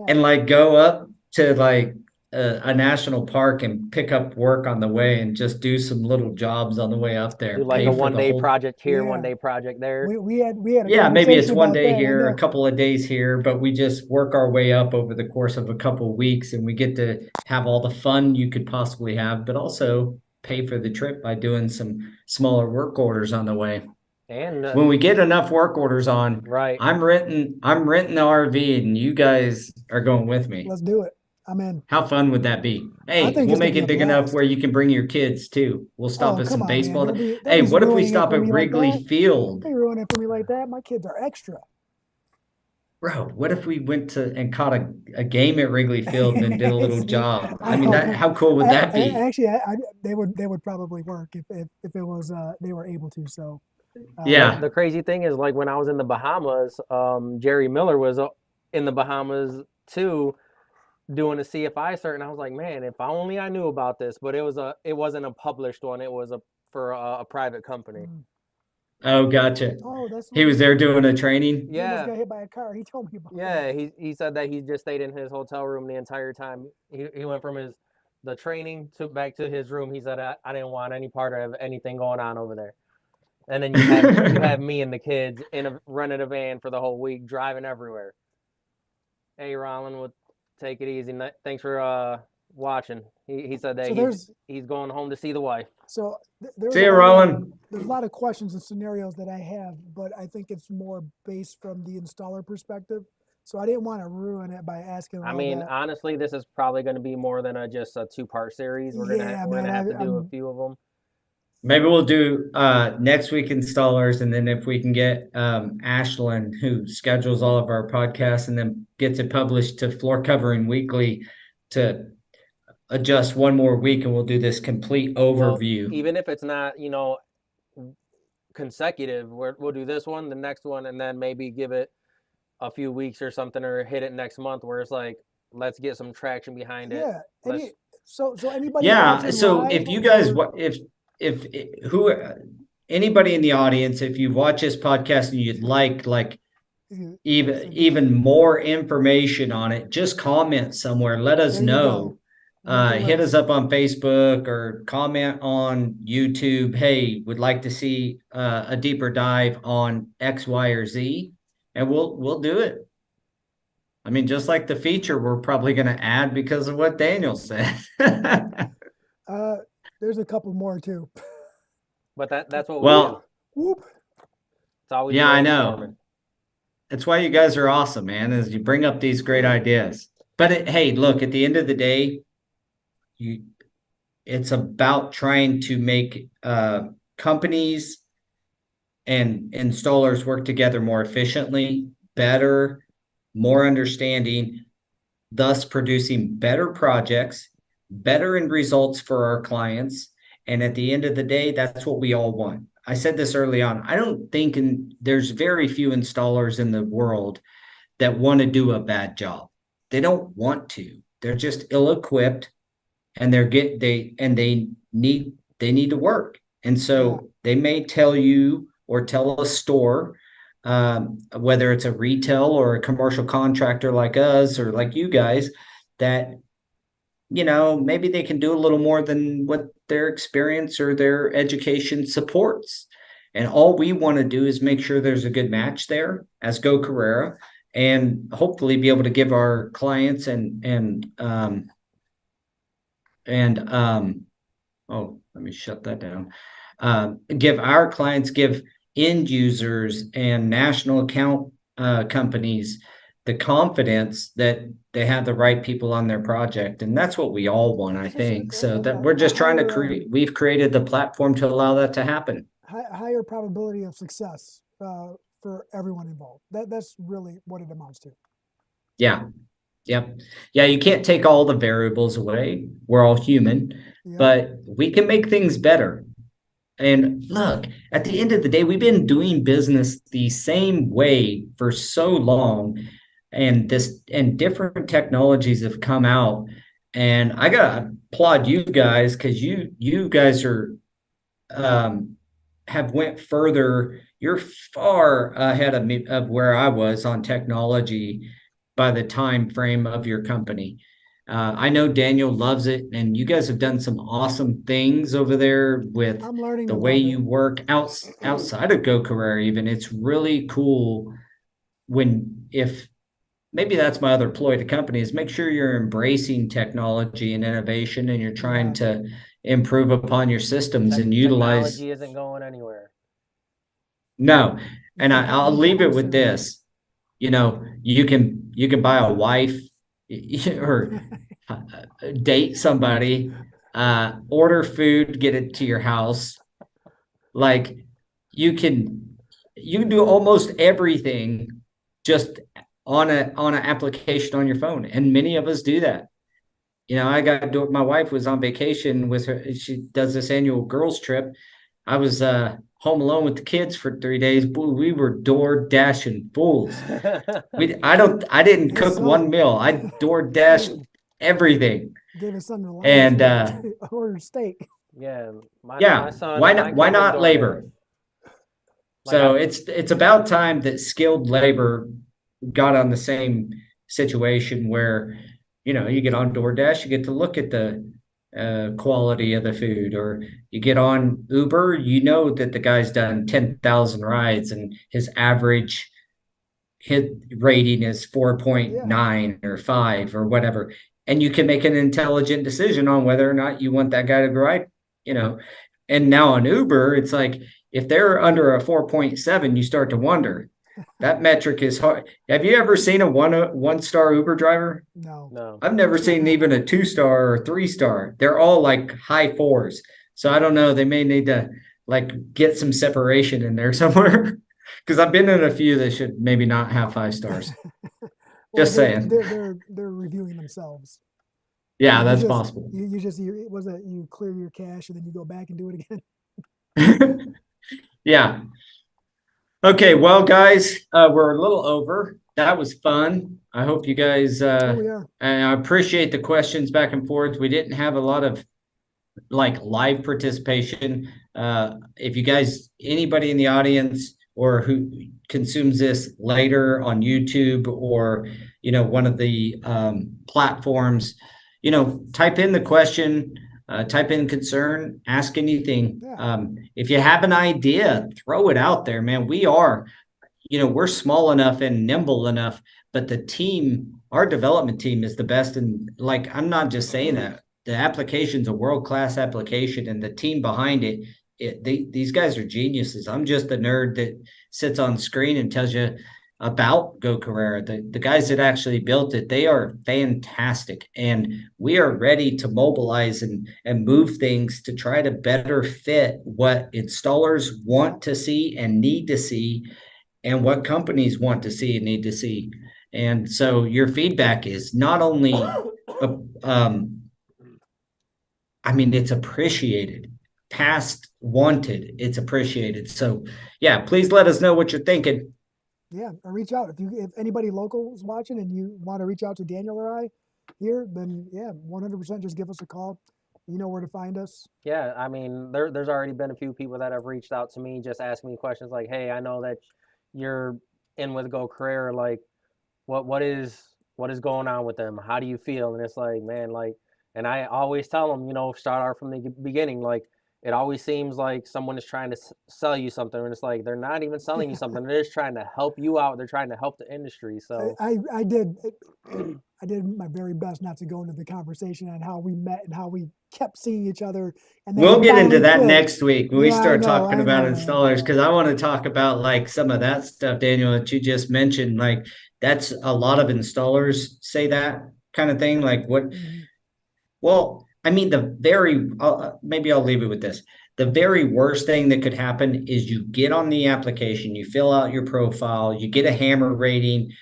and like go up to like a national park and pick up work on the way and just do some little jobs on the way up there. Do like Pay a for the 1-day whole. project here, Yeah. 1-day project there. We had a Yeah, maybe it's conversation one about day that. I here, a know. couple of days here, but we just work our way up over the course of a couple of weeks, and we get to have all the fun you could possibly have, but also pay for the trip by doing some smaller work orders on the way. And When we get enough work orders on, right. I'm renting the RV, and you guys are going with me. Let's do it. I'm in. How fun would that be? I Hey, think we'll it's gonna make be it a big enough blast. where you can bring your kids too. We'll stop Oh, at come some on, man. baseball. Don't Hey, be what if we ruining it stop for at me like Wrigley that. Field? Don't be ruining it for me like that. My kids are extra. Bro, what if we went to and caught a game at Wrigley Field and did a little See, job? I I mean, know. how cool would that be? Actually, they would probably work if it was they were able to. So Yeah. The crazy thing is, like when I was in the Bahamas, Jerry Miller was in the Bahamas too, doing a CFI cert, and I was like, man, if only I knew about this. But it wasn't a published one. It was for a private company. Oh, gotcha. Oh, that's He was there doing a training. He almost Yeah, got hit by a car. He told me about yeah. that. He said that he just stayed in his hotel room the entire time. He went from the training to back to his room. He said, I didn't want any part of anything going on over there. And then you have me and the kids running a van for the whole week, driving everywhere. Hey, Rollin, we'll take it easy. Thanks for watching. He said that So he's going home to see the wife. So there's See you, Roland. There's a lot of questions and scenarios that I have, but I think it's more based from the installer perspective. So I didn't want to ruin it by asking. I mean, honestly, this is probably going to be more than just a 2-part series. We're gonna have to do a few of them. Maybe we'll do next week installers, and then if we can get Ashlyn, who schedules all of our podcasts and then gets it published to Floor Covering Weekly, to adjust one more week, and we'll do this complete overview. Well, even if it's not, consecutive, we'll do this one, the next one, and then maybe give it a few weeks or something, or hit it next month, where it's like, let's get some traction behind it. Yeah. So anybody? Yeah. So live, if you guys, if anybody in the audience, if you watch this podcast and you'd like even more information on it, just comment somewhere. Let us know. Hit us up on Facebook or comment on YouTube. Hey, would like to see a deeper dive on X, Y, or Z, and we'll do it. I mean, just like the feature we're probably going to add because of what Daniel said. There's a couple more too. But that's what we do. Whoop. It's always I know. That's why you guys are awesome, man, is you bring up these great ideas. But hey, look, at the end of the day, it's about trying to make companies and installers work together more efficiently, better, more understanding, thus producing better projects, better end results for our clients. And at the end of the day, that's what we all want. I said this early on. I don't think there's very few installers in the world that want to do a bad job. They don't want to. They're just ill-equipped, and they need to work. And so they may tell you or tell a store, whether it's a retail or a commercial contractor like us or like you guys, that maybe they can do a little more than what their experience or their education supports. And all we want to do is make sure there's a good match there as Go Carrera, and hopefully be able to give our clients let me shut that down. Give end users and national account companies the confidence that they have the right people on their project. And that's what we all want, I think. So that we're just trying to we've created the platform to allow that to happen. Higher probability of success for everyone involved. That's really what it amounts to. Yeah. Yep. Yeah, you can't take all the variables away. We're all human, but we can make things better. And look, at the end of the day, we've been doing business the same way for so long, and different technologies have come out. And I gotta applaud you guys, because you guys are have went further. You're far ahead of me of where I was on technology by the time frame of your company. I know Daniel loves it, and you guys have done some awesome things over there with I'm learning the to way love you it. work outside of Go Carrera. Even it's really cool if maybe that's my other ploy to company is make sure you're embracing technology and innovation, and you're trying Yeah. to improve upon your systems and utilize. Technology isn't going anywhere. No, and You I'll can leave it always with serve it. this. You can buy a wife or date somebody, order food, get it to your house. Like you can you can do almost everything just on an application on your phone, and many of us do that. My wife was on vacation with her. She does this annual girls trip. I was home alone with the kids for 3 days. Boy, we were door dashing fools. I didn't His cook one son meal. I door dashed everything. gave his son the line And to order steak. Yeah, my yeah, son why and my not why kids would not DoorDash. labor? Like So it's about time that skilled labor got on the same situation where, you get on DoorDash, you get to look at the quality of the food, or you get on Uber, you know that the guy's done 10,000 rides and his average hit rating is Yeah. 4.9 or 5 or whatever. And you can make an intelligent decision on whether or not you want that guy to ride, you know. And now on Uber, it's like if they're under a 4.7, you start to wonder. That metric is hard. Have you ever seen a one star Uber driver? No. no. I've never seen even a 2 star or 3 star. They're all like high fours. So I don't know. They may need to like get some separation in there somewhere. Because I've been in a few that should maybe not have 5 stars. Well, Just saying. they're reviewing themselves. Yeah, You that's just, possible. you clear your cache and then you go back and do it again. Yeah. Okay, well, guys, we're a little over. That was fun. I hope you guys Oh, we are. and I appreciate the questions back and forth. We didn't have a lot of like live participation. If you guys, anybody in the audience or who consumes this later on YouTube or one of the platforms, type in the question, type in concern, ask anything. Yeah. If you have an idea, throw it out there, man. We're small enough and nimble enough, but our development team is the best. And like, I'm not just saying that. The application's a world-class application, and the team behind these guys are geniuses. I'm just the nerd that sits on screen and tells you about Go Carrera. The guys that actually built it, they are fantastic, and we are ready to mobilize and move things to try to better fit what installers want to see and need to see, and what companies want to see and need to see. And so your feedback is not only it's appreciated. Past wanted, it's appreciated. So yeah, please let us know what you're thinking. Yeah, or reach out if anybody local is watching and you want to reach out to Daniel or I here, then yeah, 100% just give us a call. You know where to find us. Yeah, I mean, there's already been a few people that have reached out to me, just asking me questions like, "Hey, I know that you're in with Go Carrera. Like, what is going on with them? How do you feel?" And it's like, man, like, and I always tell them, start out from the beginning. Like, it always seems like someone is trying to sell you something, and it's like they're not even selling you something. They're just trying to help you out. They're trying to help the industry. So I did my very best not to go into the conversation on how we met and how we kept seeing each other. And then we'll get into that clicked. next week when we start talking about man. installers, because I want to talk about like some of that stuff, Daniel, that you just mentioned. Like that's a lot of installers say that kind of thing. Like what? Mm-hmm. Well, I mean, maybe I'll leave it with this. The very worst thing that could happen is you get on the application, you fill out your profile, you get a hammer rating,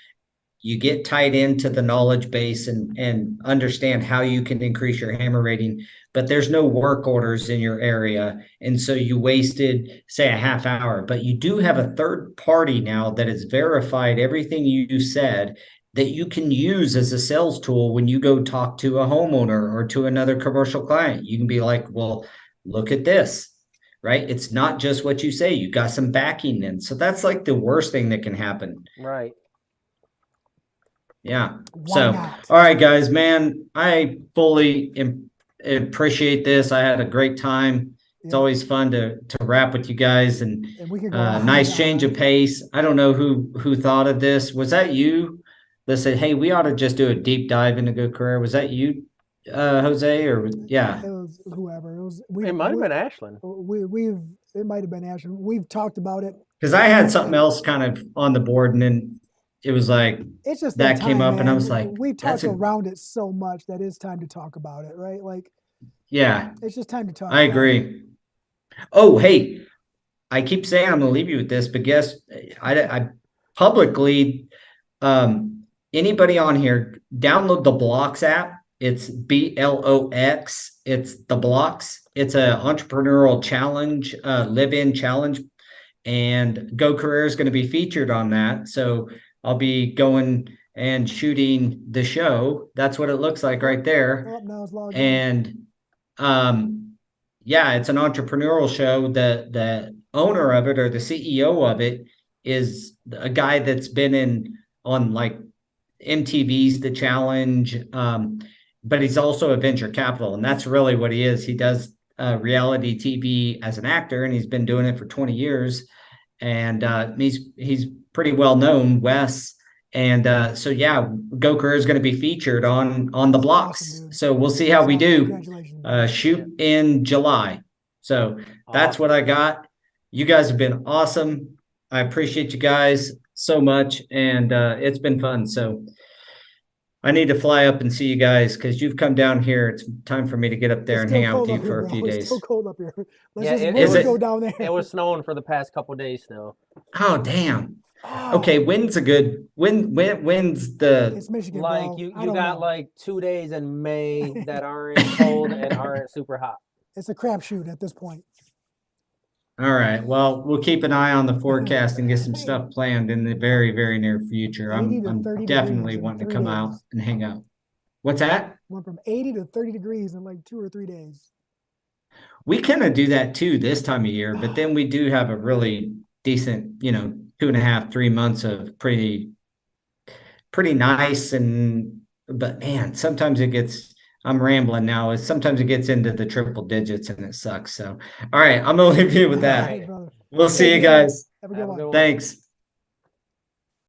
you get tied into the knowledge base and understand how you can increase your hammer rating, but there's no work orders in your area. And so you wasted, say, a half hour, but you do have a third party now that has verified everything you said that you can use as a sales tool when you go talk to a homeowner or to another commercial client. You can be like, well, look at this, right? It's not just what you say. You got some backing in. So that's like the worst thing that can happen. right. Yeah. Why So, not? all right, guys, man, I fully appreciate this. I had a great time. It's Yeah. always fun to rap with you guys, and we could go on and nice change of pace. I don't know who thought of this. Was that you that said, "Hey, we ought to just do a deep dive into Go Carrera"? Was that you, Jose, or yeah? It was whoever. It was. It might have been Ashlyn. It might have been Ashlyn. We've talked about it. Because I had something else kind of on the board, and then it was like it's just that time, came up, man. and I was like, we've talked around it so much that it's time to talk about it, right? Like, yeah, it's just time to talk. I agree. Oh, hey, I keep saying I'm going to leave you with this, but guess I publicly, anybody on here, download the Blocks app. It's BLOX. It's the Blocks. It's an entrepreneurial challenge, live-in challenge, and Go Carrera is going to be featured on that. So I'll be going and shooting the show. That's what it looks like right there. Oh, now it's logged in. And yeah, it's an entrepreneurial show. The owner of it, or the CEO of it, is a guy that's been on like MTV's The Challenge, but he's also a venture capital, and that's really what he is. He does reality TV as an actor, and he's been doing it for 20 years, and he's pretty well known, Wes. And so yeah, Go Carrera is going to be featured on the Blocks. Awesome, so we'll see how we do. Congratulations. Shoot in July. So that's what I got. You guys have been awesome. I appreciate you guys so much, and it's been fun. So I need to fly up and see you guys, because you've come down here. It's time for me to get up there and hang out with you for a few days. It's still cold up here. Let's just go down there. It was snowing for the past couple days still. Oh, damn. Okay, when's the? It's Michigan, like bro. you got like 2 days in May that aren't cold and aren't super hot. It's a crapshoot at this point. All right. Well, we'll keep an eye on the forecast and get some stuff planned in the very, very near future. I'm definitely wanting to come out and hang out. What's that? Went from 80 to 30 degrees in like 2 or 3 days. We kind of do that too this time of year, but then we do have a really decent, 2.5, 3 months of pretty nice. But man, sometimes it gets, I'm rambling now. Sometimes it gets into the triple digits and it sucks. So, all right, I'm going to leave you with that. Right, we'll see you guys. Have a good one. Thanks.